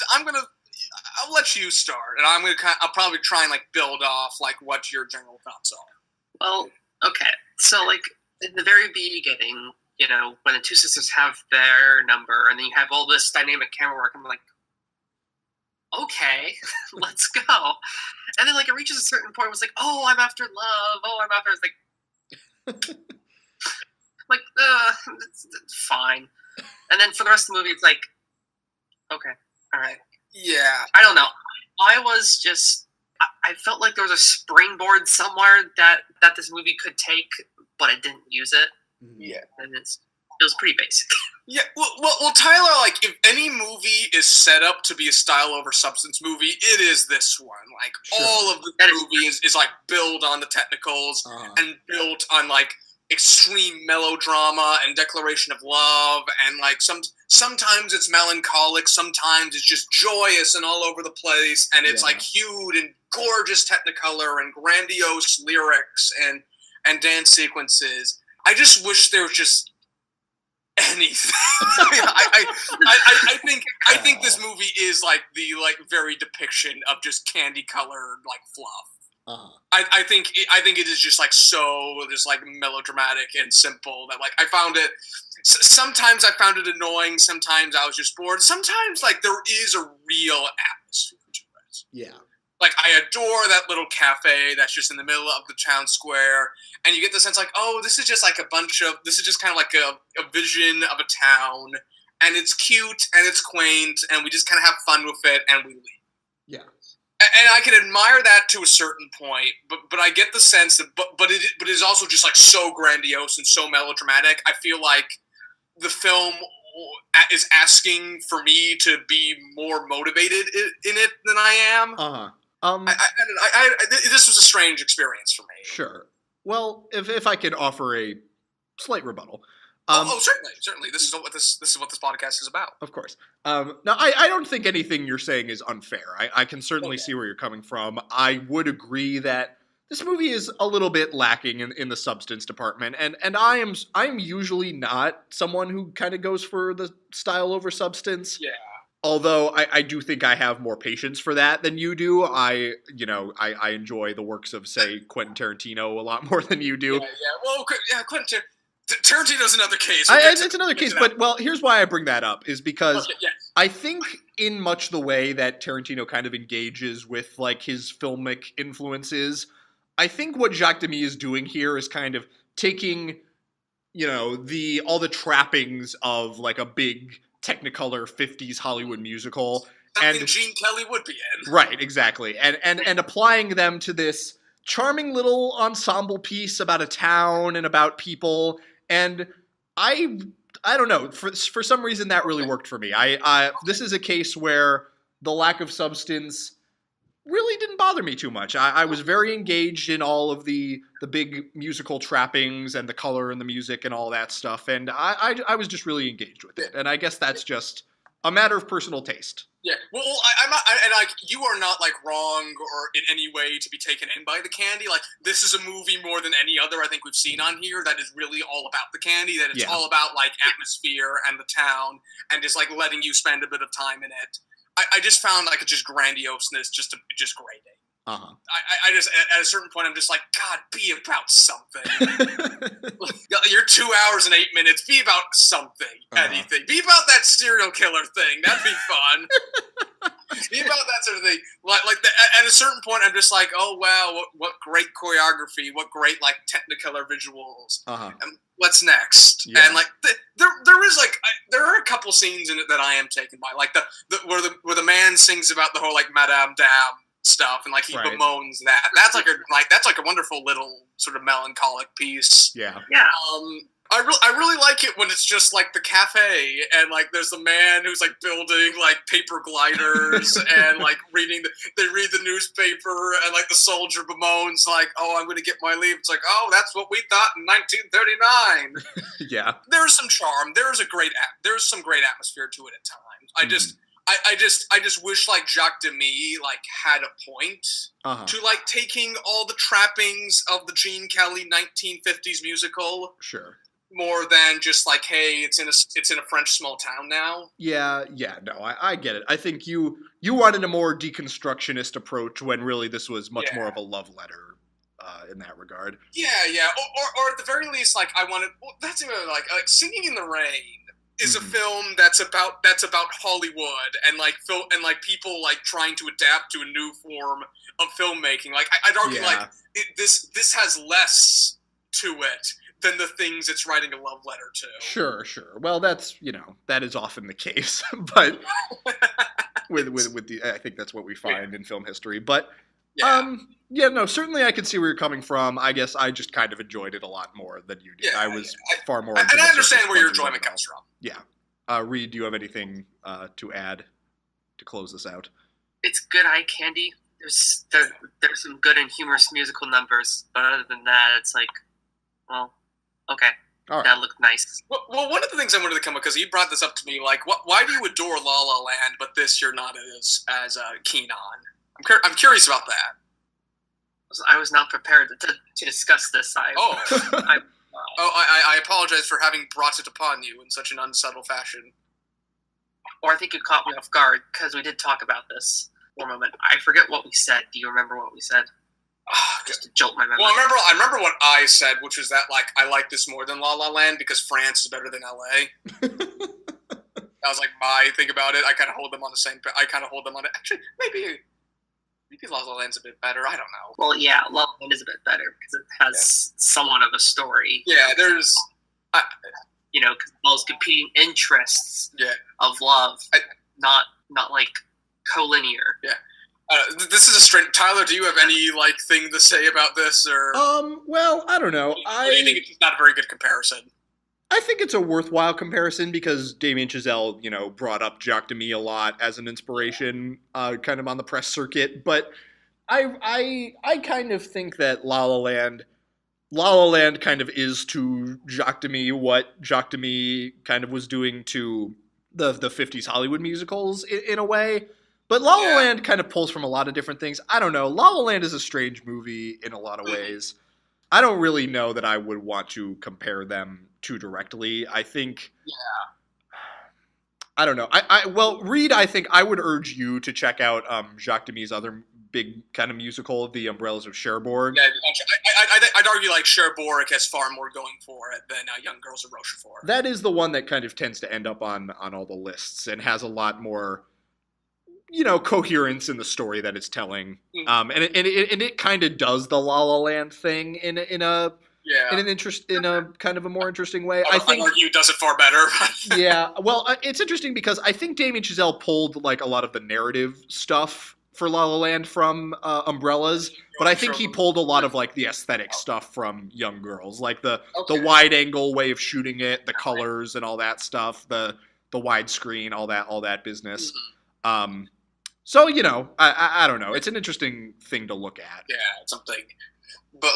I'll let you start, and I'll probably try and like build off like what your general thoughts are. Well, okay. So like in the very beginning, you know, when the two sisters have their number, and then you have all this dynamic camera work, I'm like, okay, let's go. And then like it reaches a certain point, it was like, oh, I'm after love. Oh, I'm after. It's like, it's fine. And then for the rest of the movie, it's like, okay, all right. Yeah. I don't know. I felt like there was a springboard somewhere that this movie could take, but it didn't use it. Yeah. And it was pretty basic. Yeah, well, Tyler, like, if any movie is set up to be a style over substance movie, it is this one. Like, sure. All of the movie is like, built on the technicals and built on, like, extreme melodrama and declaration of love, and, like, sometimes it's melancholic, sometimes it's just joyous and all over the place, and it's, like, hued and gorgeous technicolor and grandiose lyrics and dance sequences. I just wish there was just anything. I think this movie is like the very depiction of just candy colored like fluff. I think it is just like so just like melodramatic and simple that like I found it. Sometimes I found it annoying. Sometimes I was just bored. Sometimes like there is a real atmosphere to it. Yeah. Like, I adore that little cafe that's just in the middle of the town square, and you get the sense, like, oh, this is just, like, this is just kind of like a vision of a town, and it's cute, and it's quaint, and we just kind of have fun with it, and we leave. Yeah. And I can admire that to a certain point, but I get the sense that, but it is also just, like, so grandiose and so melodramatic. I feel like the film is asking for me to be more motivated in it than I am. This was a strange experience for me. Sure. Well, if I could offer a slight rebuttal. Certainly. This is what this podcast is about. Of course. Now, I don't think anything you're saying is unfair. I can certainly see where you're coming from. I would agree that this movie is a little bit lacking in the substance department, and I'm usually not someone who kind of goes for the style over substance. Yeah. Although I do think I have more patience for that than you do. I enjoy the works of, say, Quentin Tarantino a lot more than you do. Yeah. Well, Quentin Tarantino's another case. It's another case, but, well, here's why I bring that up, is because I think in much the way that Tarantino kind of engages with, like, his filmic influences, I think what Jacques Demy is doing here is kind of taking, all the trappings of, like, a big Technicolor 50s Hollywood musical. Something Gene Kelly would be in. Right, exactly. And applying them to this charming little ensemble piece about a town and about people. And I don't know, for some reason that really worked for me. This is a case where the lack of substance really didn't bother me too much. I was very engaged in all of the big musical trappings and the color and the music and all that stuff, and I was just really engaged with it. And I guess that's just a matter of personal taste. Yeah, well, I'm not, and like you are not like wrong or in any way to be taken in by the candy. Like this is a movie more than any other I think we've seen on here that is really all about the candy. That it's all about like atmosphere and the town and just like letting you spend a bit of time in it. I just found like it's just grandioseness, just grating. I just at a certain point I'm just like, God, be about something. You're 2 hours and 8 minutes. Be about something, anything. Be about that serial killer thing. That'd be fun. Be about that sort of thing. At a certain point, I'm just like, oh wow, what great choreography, what great like Technicolor visuals. And what's next? Yeah. And like there is like there are a couple scenes in it that I am taken by, like where the man sings about the whole like Madame Dame stuff, and like he bemoans that. That's like a wonderful little sort of melancholic piece. Yeah. I really like it when it's just like the cafe and like there's the man who's like building like paper gliders and like they read the newspaper and like the soldier bemoans like, oh, I'm going to get my leave. It's like, oh, that's what we thought in 1939. Yeah, there's some charm. There's some great atmosphere to it at times. I just wish like Jacques Demy like had a point to like taking all the trappings of the Gene Kelly 1950s musical. Sure. More than just like, hey, it's in a French small town now. Yeah, no, I get it. I think you wanted a more deconstructionist approach when really this was much more of a love letter in that regard. Yeah, or at the very least, like I wanted. Well, that's even like Singing in the Rain is a film that's about Hollywood and like people like trying to adapt to a new form of filmmaking. Like I'd argue like this has less to it than the things it's writing a love letter to. Sure. Well, that's, that is often the case, but with the, I think that's what we find in film history. But certainly I can see where you're coming from. I guess I just kind of enjoyed it a lot more than you did. I was far more. And I understand where your enjoyment comes from. Yeah. Reed, do you have anything to add to close this out? It's good eye candy. There's some good and humorous musical numbers, but other than that, it's like, well, okay, right. That looked nice. Well, one of the things I wanted to come up, because you brought this up to me, like, why do you adore La La Land, but this you're not as keen on? I'm curious about that. I was not prepared to discuss this. I apologize for having brought it upon you in such an unsubtle fashion. Or I think it caught me off guard, because we did talk about this for a moment. I forget what we said. Do you remember what we said? Just to jolt my memory. Well, I remember what I said, which was that like I like this more than La La Land because France is better than LA. That was like my thing about it. I kind of hold them on the same. Actually, maybe La La Land's a bit better. I don't know. Well, yeah, La La Land is a bit better because it has somewhat of a story. Yeah, there's, because those competing interests of love, not like collinear. Yeah. This is a strange. Tyler, do you have any thing to say about this, or? Well, I don't know. Or do you think it's just not a very good comparison? I think it's a worthwhile comparison because Damien Chazelle, brought up Jacques Demy a lot as an inspiration, kind of on the press circuit. But I kind of think that La La Land kind of is to Jacques Demy what Jacques Demy kind of was doing to the 50s Hollywood musicals in a way. But La La Land kind of pulls from a lot of different things. I don't know. La La Land is a strange movie in a lot of ways. I don't really know that I would want to compare them too directly. I think... Yeah. I don't know. Well, Reed, I think I would urge you to check out Jacques Demy's other big kind of musical, The Umbrellas of Cherbourg. Yeah, I'd argue Cherbourg has far more going for it than Young Girls of Rochefort. That is the one that kind of tends to end up on all the lists and has a lot more... coherence in the story that it's telling, and it kind of does the La La Land thing in a kind of a more interesting way. I think argue it does it far better. Yeah, well, it's interesting because I think Damien Chazelle pulled a lot of the narrative stuff for La La Land from Umbrellas, but I think he pulled a lot of the aesthetic stuff from Young Girls, the wide angle way of shooting it, the colors and all that stuff, the widescreen, all that business. So, I don't know. It's an interesting thing to look at. Yeah, it's something. But,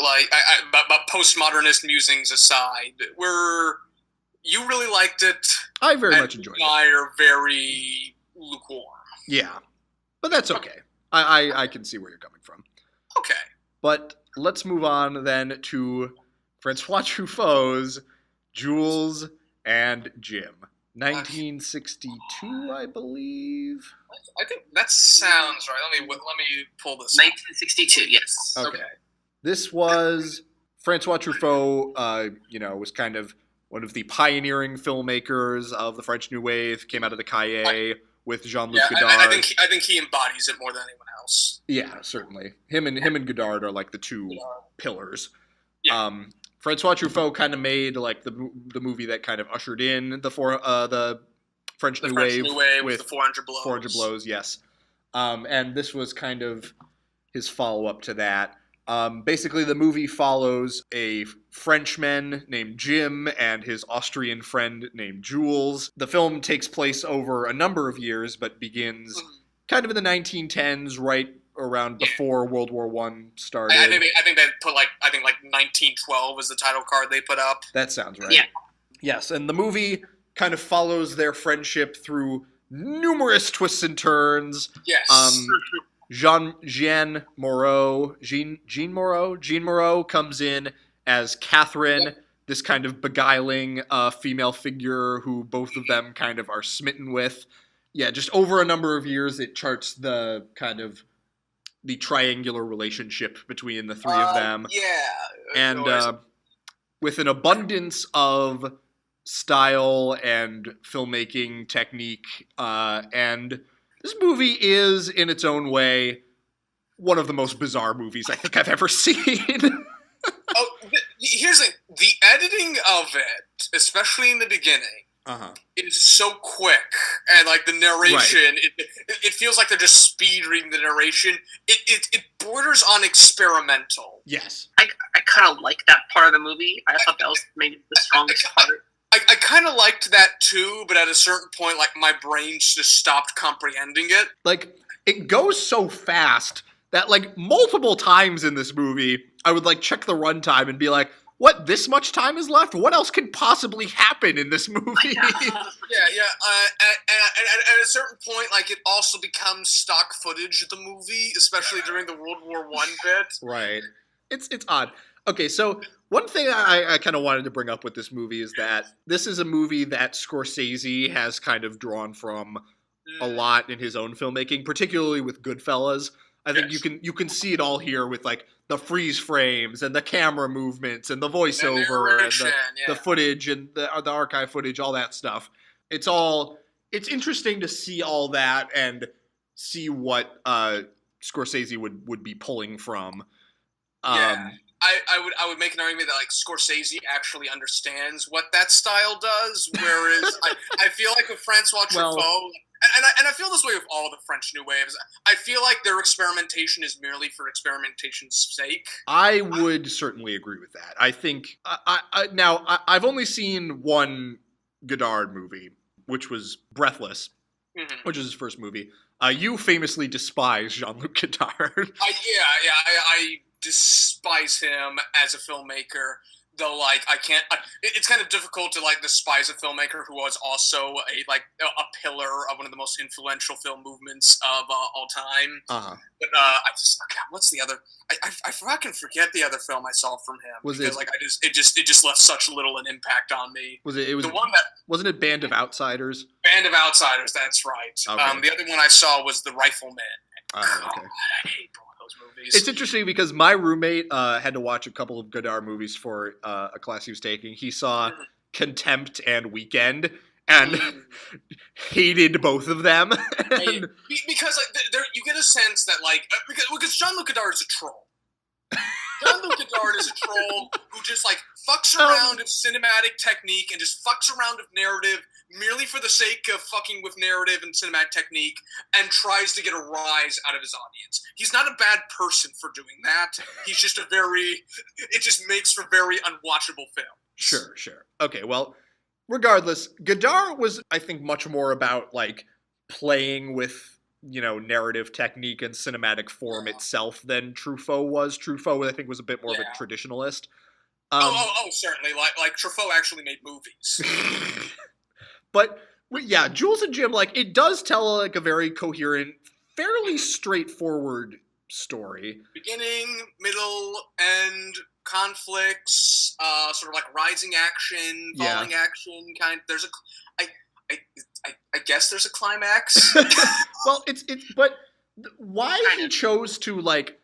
but postmodernist musings aside, you really liked it. I very much enjoyed it. I are very lukewarm. Yeah. But that's okay. I can see where you're coming from. Okay. But let's move on then to François Truffaut's Jules and Jim. 1962, I believe. I think that sounds right. Let me pull this. 1962, yes. Okay. This was François Truffaut. Was kind of one of the pioneering filmmakers of the French New Wave. Came out of the Cahiers with Jean-Luc Godard. I think he embodies it more than anyone else. Yeah, certainly. Him and Godard are the two pillars. Yeah. François Truffaut kind of made the movie that kind of ushered in the French New Wave with the 400 Blows. 400 Blows, yes. And this was kind of his follow-up to that. Basically, the movie follows a Frenchman named Jim and his Austrian friend named Jules. The film takes place over a number of years, but begins kind of in the 1910s, right around before World War I started. I think they put like 1912 was the title card they put up. That sounds right. Yeah. Yes, and the movie kind of follows their friendship through numerous twists and turns. Yes. Jean Moreau comes in as Catherine, this kind of beguiling female figure who both of them kind of are smitten with. Yeah, just over a number of years, it charts the kind of the triangular relationship between the three of them. Yeah. And with an abundance of style and filmmaking technique, and this movie is, in its own way, one of the most bizarre movies I think I've ever seen. Here's the editing of it, especially in the beginning, is so quick, and like the narration, it feels like they're just speed reading the narration. It borders on experimental. Yes, I kind of like that part of the movie. I thought that was maybe the strongest part. I kind of liked that too, but at a certain point, like, my brain just stopped comprehending it. Like, it goes so fast that, like, multiple times in this movie, I would, like, check the runtime and be like, what, this much time is left? What else could possibly happen in this movie? Yeah. And at a certain point, like, it also becomes stock footage of the movie, especially during the World War I bit. Right. It's odd. Okay, so one thing I kind of wanted to bring up with this movie is that this is a movie that Scorsese has kind of drawn from a lot in his own filmmaking, particularly with Goodfellas. I think you can see it all here with, like, the freeze frames and the camera movements and the voiceover and the footage and the archive footage, all that stuff. It's interesting to see all that and see what Scorsese would be pulling from. I would make an argument that, like, Scorsese actually understands what that style does, whereas I feel like with François Truffaut, and I feel this way with all the French New Waves, I feel like their experimentation is merely for experimentation's sake. I would certainly agree with that. I think I've only seen one Godard movie, which was Breathless, which is his first movie. You famously despise Jean-Luc Godard. I despise him as a filmmaker, though, like, it's kind of difficult to, like, despise a filmmaker who was also a pillar of one of the most influential film movements of all time. But what's the other? I fucking forget the other film I saw from him. It just left such little an impact on me. Was it the one that wasn't it Band of Outsiders? Band of Outsiders, that's right. Okay. The other one I saw was The Rifleman. Okay. I hate both those movies. It's interesting because my roommate had to watch a couple of Godard movies for a class he was taking. He saw Contempt and Weekend and hated both of them. Because you get a sense that, like, because Jean-Luc Godard is a troll. Jean-Luc Godard is a troll who just, like, fucks around with cinematic technique and just fucks around with narrative merely for the sake of fucking with narrative and cinematic technique and tries to get a rise out of his audience. He's not a bad person for doing that. He's just it just makes for very unwatchable film. Sure. Okay, well, regardless, Godard was, I think, much more about, like, playing with, you know, narrative technique and cinematic form itself than Truffaut was. Truffaut, I think, was a bit more of a traditionalist. Certainly. Like Truffaut actually made movies. But yeah, Jules and Jim, like, it does tell, like, a very coherent, fairly straightforward story. Beginning, middle, end, conflicts, sort of like rising action, falling action kind. There's I guess there's a climax. Well, but why he chose to, like,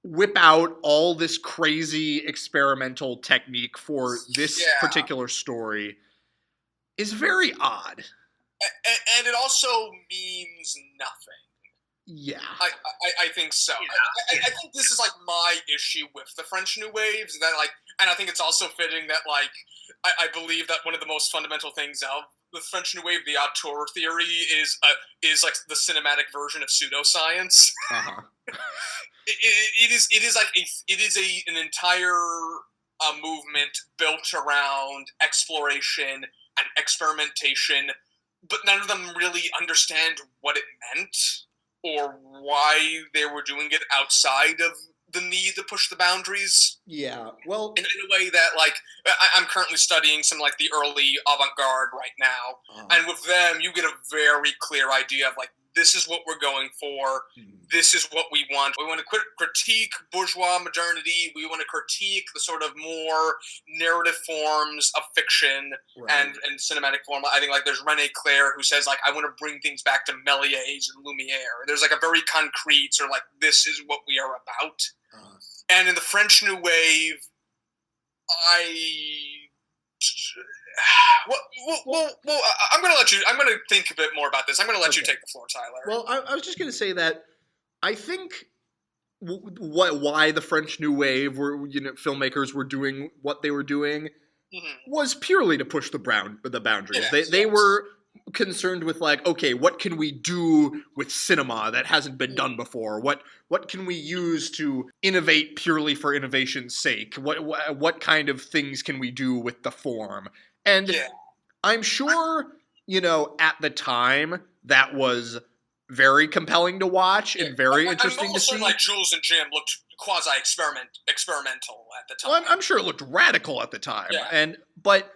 whip out all this crazy experimental technique for this particular story is very odd. And it also means nothing. Yeah. I think so. Yeah. I think this is, like, my issue with the French New Waves, that, like, and I think it's also fitting that, like, I believe that one of the most fundamental things of the French New Wave, the auteur theory is like the cinematic version of pseudoscience. Uh-huh. it is an entire movement built around exploration and experimentation, but none of them really understand what it meant or why they were doing it outside of the need to push the boundaries. Yeah, well, in a way that, like, I'm currently studying some, like, the early avant-garde right now, and with them, you get a very clear idea of, like, this is what we're going for, this is what we want. We want to critique bourgeois modernity, we want to critique the sort of more narrative forms of fiction and cinematic form. I think, like, there's René Clair who says, like, I want to bring things back to Méliès and Lumière. There's, like, a very concrete sort of, like, this is what we are about. And in the French New Wave, well, I'm going to think a bit more about this. I'm going to let you take the floor, Tyler. Well, I was just going to say that I think why the French New Wave filmmakers were doing what they were doing was purely to push the boundaries. They were concerned with, like, okay, what can we do with cinema that hasn't been done before? What can we use to innovate purely for innovation's sake? What kind of things can we do with the form? And I'm sure, at the time that was very compelling to watch and very interesting to see. Like Jules and Jim looked quasi-experimental at the time. Well, I'm sure it looked radical at the time. But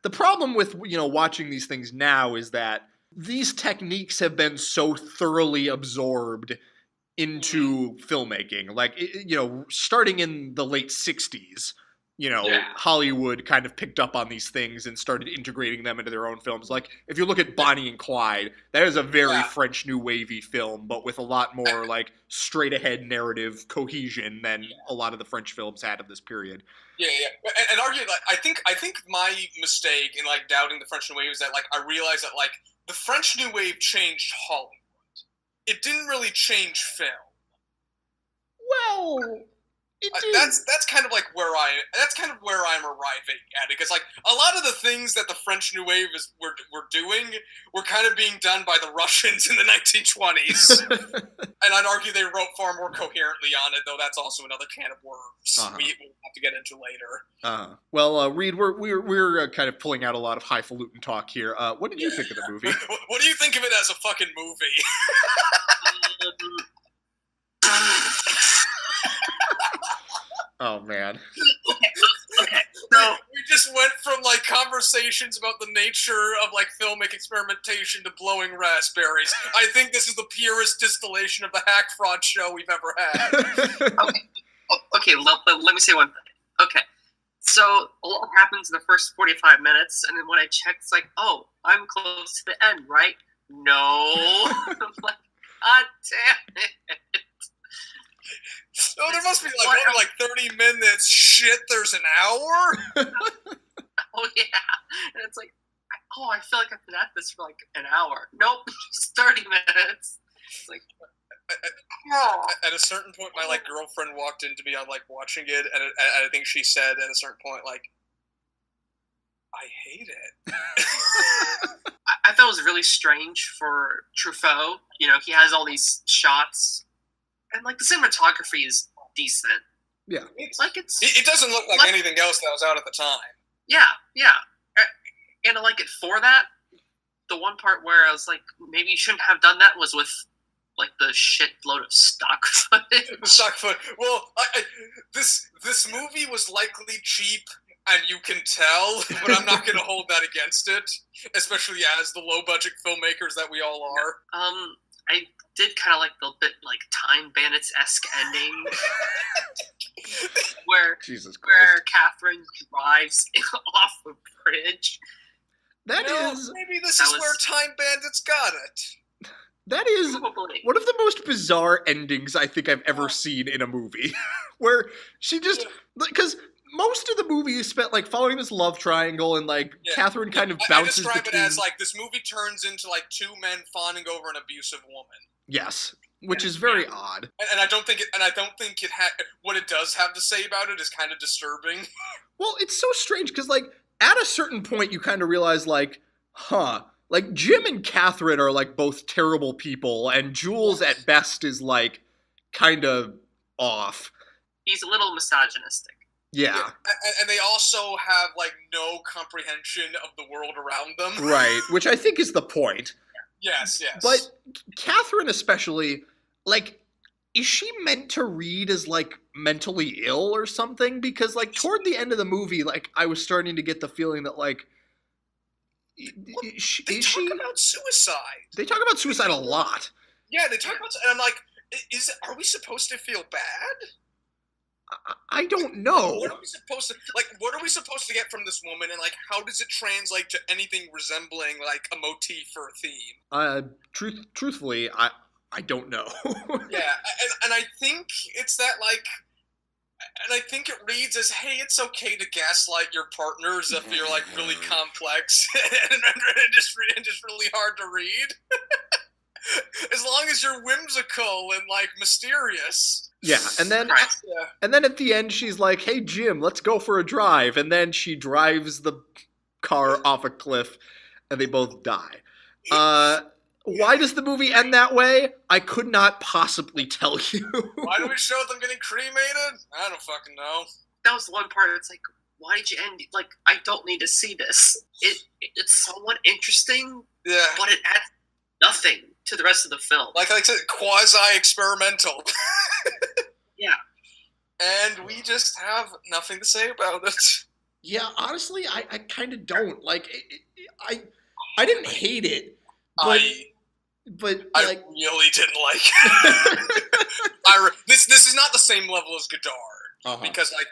the problem with, watching these things now is that these techniques have been so thoroughly absorbed into filmmaking. Like, starting in the late 60s, Hollywood kind of picked up on these things and started integrating them into their own films. Like, if you look at Bonnie and Clyde, that is a very French New Wavy film, but with a lot more, like, straight-ahead narrative cohesion than a lot of the French films had of this period. And argue, like, I think my mistake in, like, doubting the French New Wave is that, like, I realized that, like, the French New Wave changed Hollywood. It didn't really change film. Well, that's kind of like where I'm arriving at it, because, like, a lot of the things that the French New Wave were doing were kind of being done by the Russians in the 1920s, and I'd argue they wrote far more coherently on it. Though that's also another can of worms we'll have to get into later. Well, Reed, we're kind of pulling out a lot of highfalutin talk here. What did you think of the movie? What do you think of it as a fucking movie? Oh, man. Okay. So we just went from, like, conversations about the nature of, like, filmic experimentation to blowing raspberries. I think this is the purest distillation of the hack fraud show we've ever had. Okay, let me say one thing. Okay, so a lot happens in the first 45 minutes, and then when I check, it's like, oh, I'm close to the end, right? No. I'm like, God damn it. Oh, there must be, like, 30 minutes. Shit, there's an hour? Oh, yeah. And it's like, I feel like I've been at this for, like, an hour. Nope, just 30 minutes. It's like, at a certain point, my, like, girlfriend walked into me on, like, watching it, and I think she said at a certain point, like, I hate it. I thought it was really strange for Truffaut. He has all these shots, and, like, the cinematography is decent. Yeah. It doesn't look like anything else that was out at the time. Yeah. And I like it for that. The one part where I was like, maybe you shouldn't have done that was with, like, the shitload of stock footage. Well, this movie was likely cheap, and you can tell, but I'm not going to hold that against it, especially as the low-budget filmmakers that we all are. I did kind of like the bit, like, Time Bandits-esque ending, where Catherine drives off a bridge. Maybe this is where Time Bandits got it. That is one of the most bizarre endings I think I've ever seen in a movie, where she just, because most of the movie is spent, like, following this love triangle, and, like, Catherine kind of bounces between. I describe it as, like, this movie turns into, like, two men fawning over an abusive woman. Yes, which is very odd. And I don't think it what it does have to say about it is kind of disturbing. Well, it's so strange because, like, at a certain point you kind of realize, like, Like, Jim and Catherine are, like, both terrible people, and Jules at best is, like, kind of off. He's a little misogynistic. Yeah. And they also have, like, no comprehension of the world around them. Right, which I think is the point. Yes. But Catherine especially, like, is she meant to read as, like, mentally ill or something? Because, like, toward the end of the movie, like, I was starting to get the feeling that, like, they talk about suicide. They talk about suicide a lot. Yeah, they talk about, and I'm like, are we supposed to feel bad? I don't know. What are we supposed to get from this woman, and, like, how does it translate to anything resembling, like, a motif or a theme? Truthfully, I don't know. Yeah, and I think it's that, like, and I think it reads as, hey, it's okay to gaslight your partners if you're, like, really complex and just really hard to read. As long as you're whimsical and, like, mysterious. Yeah, and then at the end she's like, hey, Jim, let's go for a drive. And then she drives the car off a cliff and they both die. Why does the movie end that way? I could not possibly tell you. Why do we show them getting cremated? I don't fucking know. That was the one part. It's like, why did you end? Like, I don't need to see this. It's somewhat interesting, but it adds nothing to the rest of the film. Like I said, quasi-experimental. Yeah. And we just have nothing to say about it. Yeah, honestly, I kind of don't. Like, I didn't hate it, but I like, really didn't like it. This is not the same level as Godard, because, like,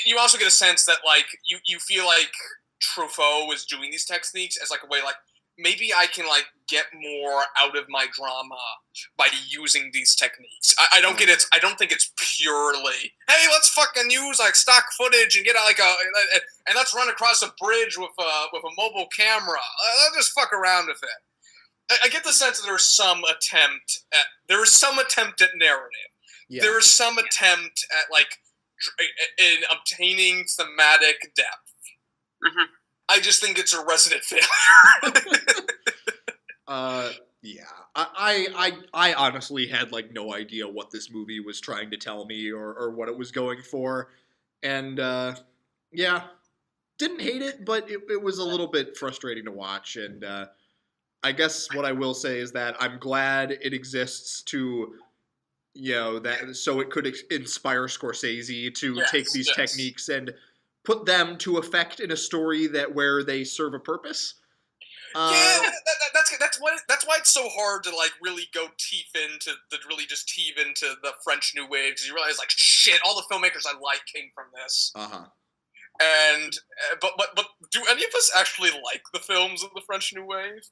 you also get a sense that, like, you feel like Truffaut was doing these techniques as, like, a way, like, maybe I can, like, get more out of my drama by using these techniques. I don't get it. I don't think it's purely, hey, let's fucking use, like, stock footage and get, like, and let's run across a bridge with a mobile camera. Let's just fuck around with it. I get the sense that there is some attempt at narrative. Yeah. There is some attempt at, like, in obtaining thematic depth. Mm-hmm. I just think it's a resident failure. Yeah. I honestly had, like, no idea what this movie was trying to tell me or what it was going for. And, yeah, didn't hate it, but it was a little bit frustrating to watch. And, I guess what I will say is that I'm glad it exists to, you know, that so it could inspire Scorsese to take these techniques and put them to effect in a story where they serve a purpose. That's why it's so hard to, like, really go teeth into the French New Wave, because you realize, like, shit, all the filmmakers I like came from this. And but do any of us actually like the films of the French New Wave?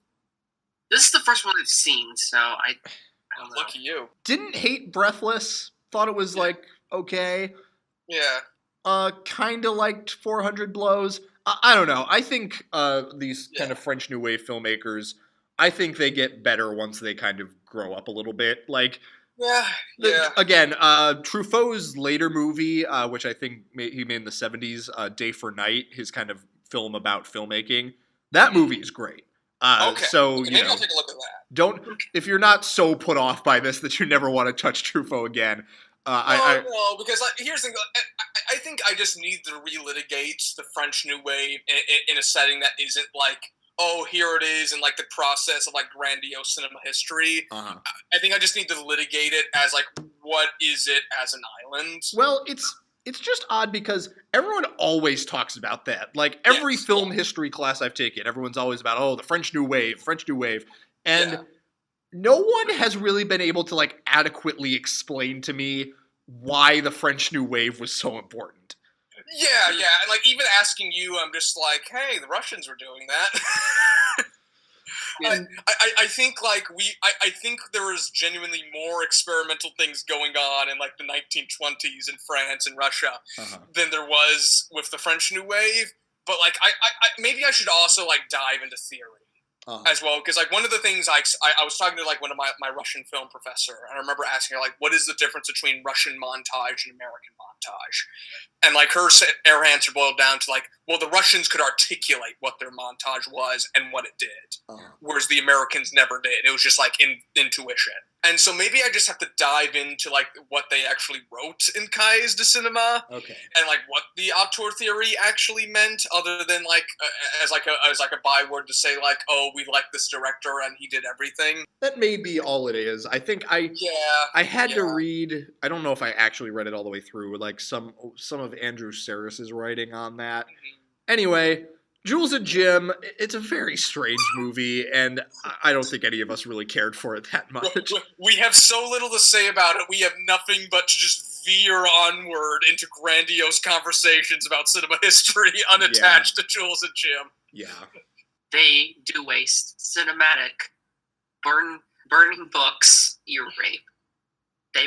This is the first one I've seen, so I don't know. Lucky you. Didn't hate Breathless. Thought it was, like, okay. Yeah. Kind of liked 400 Blows. I don't know. I think these kind of French New Wave filmmakers, I think they get better once they kind of grow up a little bit. Like, again, Truffaut's later movie, which I think he made in the 70s, Day for Night, his kind of film about filmmaking, that movie is great. So, maybe I'll take a look at that. If you're not so put off by this that you never want to touch Truffaut again. No, because, like, here's the thing. I think I just need to relitigate the French New Wave in a setting that isn't like, oh, here it is, and, like, the process of, like, grandiose cinema history. I think I just need to litigate it as, like, what is it as an island? Well, it's just odd because everyone always talks about that. Like, every film history class I've taken, everyone's always about, oh, the French New Wave. And no one has really been able to, like, adequately explain to me why the French New Wave was so important. Yeah, and, like, even asking you, I'm just like, hey, the Russians were doing that. I think, like, I think there was genuinely more experimental things going on in, like, the 1920s in France and Russia than there was with the French New Wave. But, like, I maybe I should also, like, dive into theory. as well, because like one of the things I was talking to like one of my Russian film professor, and I remember asking her like, what is the difference between Russian montage and American montage? And like her answer boiled down to like, well, the Russians could articulate what their montage was and what it did, whereas the Americans never did. It was just like intuition. And so maybe I just have to dive into like what they actually wrote in Cahiers de Cinema, and like what the auteur theory actually meant, other than like as like a byword to say like, oh, we like this director and he did everything. That may be all it is. I think I had to read. I don't know if I actually read it all the way through. Like some of Andrew Sarris's writing on that. Anyway. Jules and Jim, it's a very strange movie, and I don't think any of us really cared for it that much. We have so little to say about it, we have nothing but to just veer onward into grandiose conversations about cinema history unattached to Jules and Jim. Yeah. They do waste cinematic, burning books, ear rape. They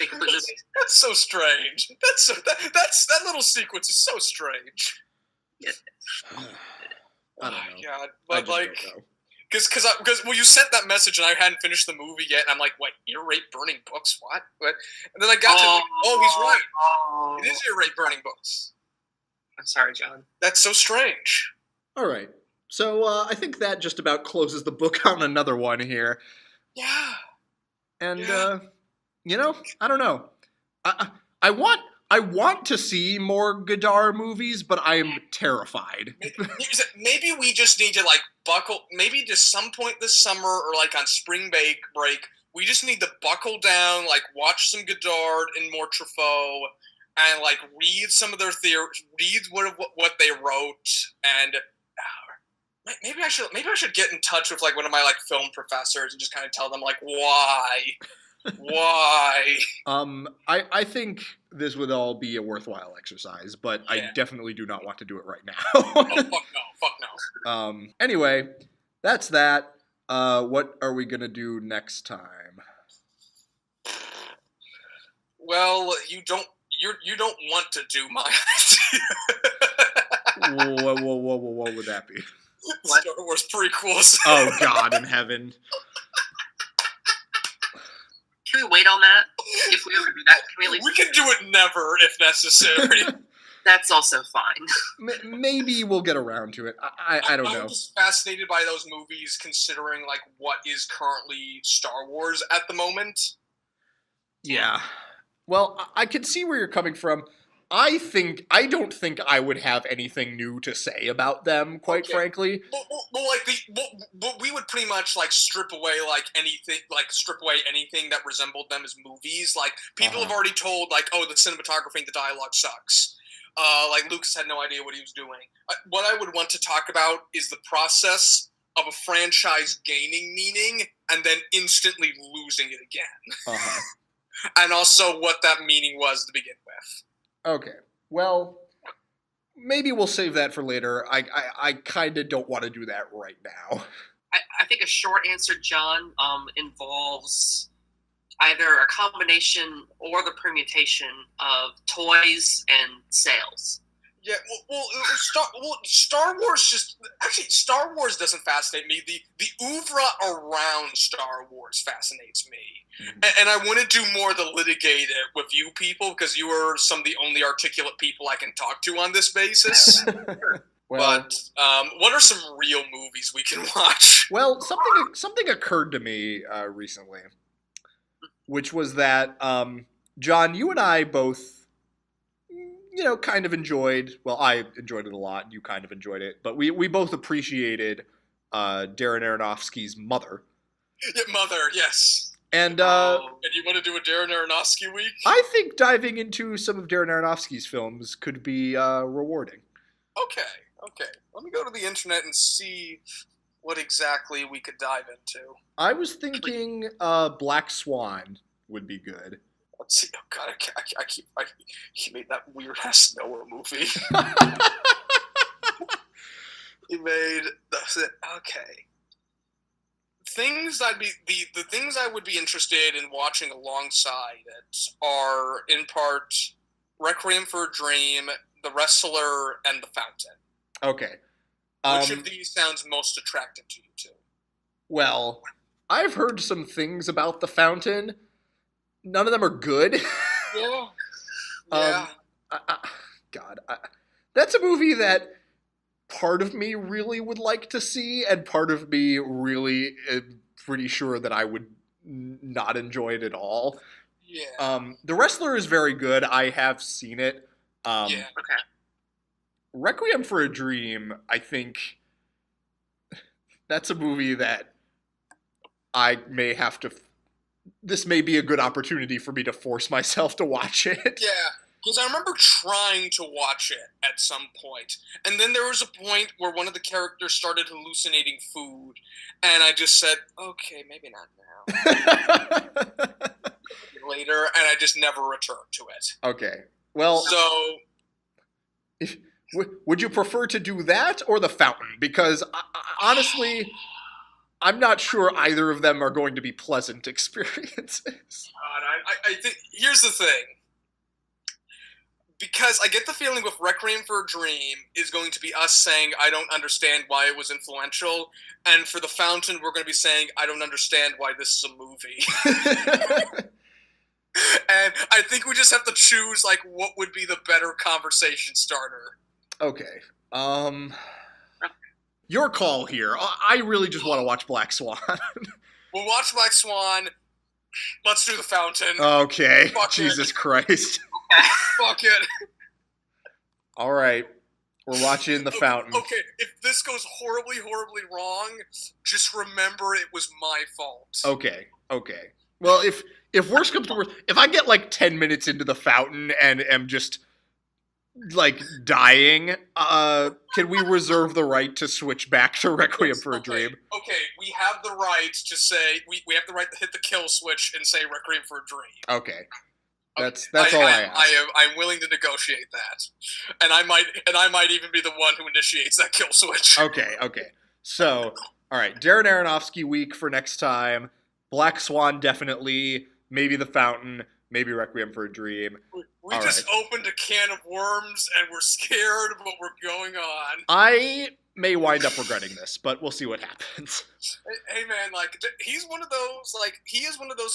completely waste. That's so strange. That little sequence is so strange. Yeah. I don't know. God, but like, because you sent that message and I hadn't finished the movie yet, and I'm like, what, ear rape burning books? What? And then I got to he's right. It is ear rape burning books. I'm sorry, John. That's so strange. All right, so I think that just about closes the book on another one here. Yeah. And I don't know. I want to see more Godard movies, but I am terrified. Maybe we just need to like maybe to some point this summer or like on spring break, we just need to buckle down, like watch some Godard and more Truffaut, and like read some of their theories, read what they wrote, and maybe I should get in touch with like one of my like film professors and just kind of tell them like why. Why? I think this would all be a worthwhile exercise, but I definitely do not want to do it right now. Fuck no. Anyway, that's that. What are we gonna do next time? Well, you don't want to do my idea. What would that be? Star Wars prequels. Oh God in heaven. Can we wait on that? If we ever do that, we can do it never if necessary. That's also fine. Maybe we'll get around to it. I don't know. I'm just fascinated by those movies, considering like what is currently Star Wars at the moment. Yeah. Well, I can see where you're coming from. I don't think I would have anything new to say about them, quite frankly. But we would pretty much like strip away anything that resembled them as movies. Like people have already told like, oh, the cinematography and the dialogue sucks. Like Lucas had no idea what he was doing. What I would want to talk about is the process of a franchise gaining meaning and then instantly losing it again. And also what that meaning was to begin with. Okay, well, maybe we'll save that for later. I kind of don't want to do that right now. I think a short answer, John, involves either a combination or the permutation of toys and sales. Yeah, Star Wars doesn't fascinate me. The oeuvre around Star Wars fascinates me. And I want to do more to litigate it with you people, because you are some of the only articulate people I can talk to on this basis. But what are some real movies we can watch? Well, something occurred to me recently, which was that, John, you and I both, kind of enjoyed, well, I enjoyed it a lot, you kind of enjoyed it, but we both appreciated Darren Aronofsky's Mother. Yeah, Mother, yes. And you want to do a Darren Aronofsky week? I think diving into some of Darren Aronofsky's films could be rewarding. Okay. Let me go to the internet and see what exactly we could dive into. I was thinking Black Swan would be good. Let's see. Oh God, he made that weird ass Noah movie. He made okay. The things I would be interested in watching alongside it are in part Requiem for a Dream, The Wrestler, and The Fountain. Okay. Which of these sounds most attractive to you two? Well, I've heard some things about The Fountain. None of them are good. Yeah. Yeah. That's a movie that part of me really would like to see, and part of me really pretty sure that I would not enjoy it at all. Yeah. The Wrestler is very good. I have seen it. Yeah. Okay. Requiem for a Dream, I think that's a movie that I may have to... This may be a good opportunity for me to force myself to watch it. Yeah. Because I remember trying to watch it at some point, and then there was a point where one of the characters started hallucinating food, and I just said, okay, maybe not now. Later, and I just never returned to it. Okay. Well, so... would you prefer to do that or The Fountain? Because, honestly, I'm not sure either of them are going to be pleasant experiences. God, I think... Here's the thing. Because I get the feeling with Requiem for a Dream is going to be us saying, I don't understand why it was influential, and for The Fountain, we're going to be saying, I don't understand why this is a movie. And I think we just have to choose, like, what would be the better conversation starter. Okay. Your call here. I really just want to watch Black Swan. We'll watch Black Swan. Let's do The Fountain. Okay. Fuck Jesus it. Christ. Fuck it. All right. We're watching The Fountain. Okay, if this goes horribly, horribly wrong, just remember it was my fault. Okay. Well, if worse comes to worse, if I get like 10 minutes into The Fountain and am just like dying, can we reserve the right to switch back to Requiem for a Dream? Okay, we have the right to say we have the right to hit the kill switch and say Requiem for a Dream. Okay. That's all I ask. I'm willing to negotiate that, and I might even be the one who initiates that kill switch. Okay. So, all right, Darren Aronofsky week for next time. Black Swan definitely. Maybe The Fountain. Maybe Requiem for a Dream. We just opened a can of worms, and we're scared of what we're going on. I may wind up regretting this, but we'll see what happens. Hey man, like he is one of those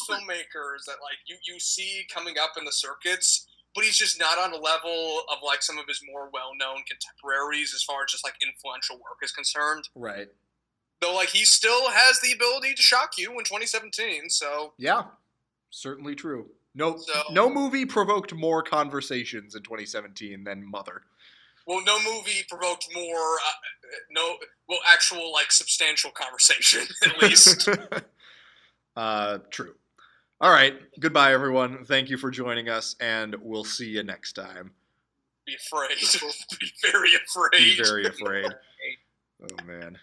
filmmakers that like you see coming up in the circuits, but he's just not on a level of like some of his more well-known contemporaries as far as just like influential work is concerned. Right. Though like he still has the ability to shock you in 2017, so yeah, certainly true. No movie provoked more conversations in 2017 than Mother. Well, no movie provoked more, actual, like, substantial conversation, at least. True. All right. Goodbye, everyone. Thank you for joining us, and we'll see you next time. Be afraid. Be very afraid. Be very afraid. Oh, man.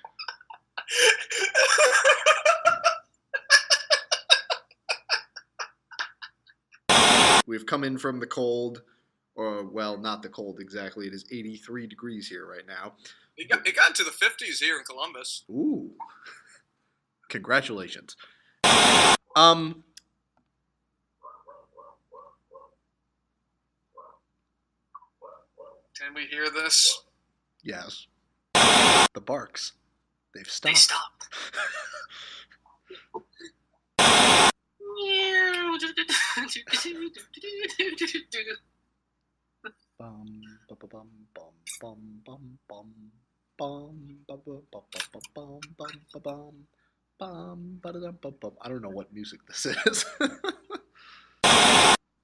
We've come in from the cold. Or, well, not the cold exactly. It is 83 degrees here right now. It got into the 50s here in Columbus. Ooh. Congratulations. Can we hear this? Yes. The barks. They've stopped. They stopped. Bum bum bum bum bum bum bum bum bum bum bum bum bum bum. I don't know what music this is.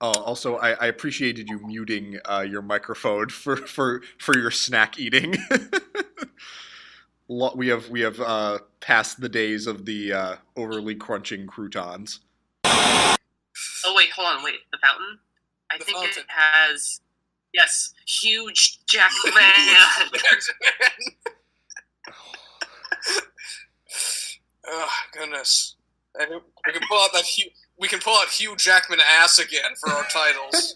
Oh, also, I appreciated you muting your microphone for your snack eating. We have passed the days of the overly crunching croutons. Oh wait, hold on, The Fountain? I think it has. Yes, huge Jack Man. Oh goodness! We can pull out Hugh Jackman ass again for our titles.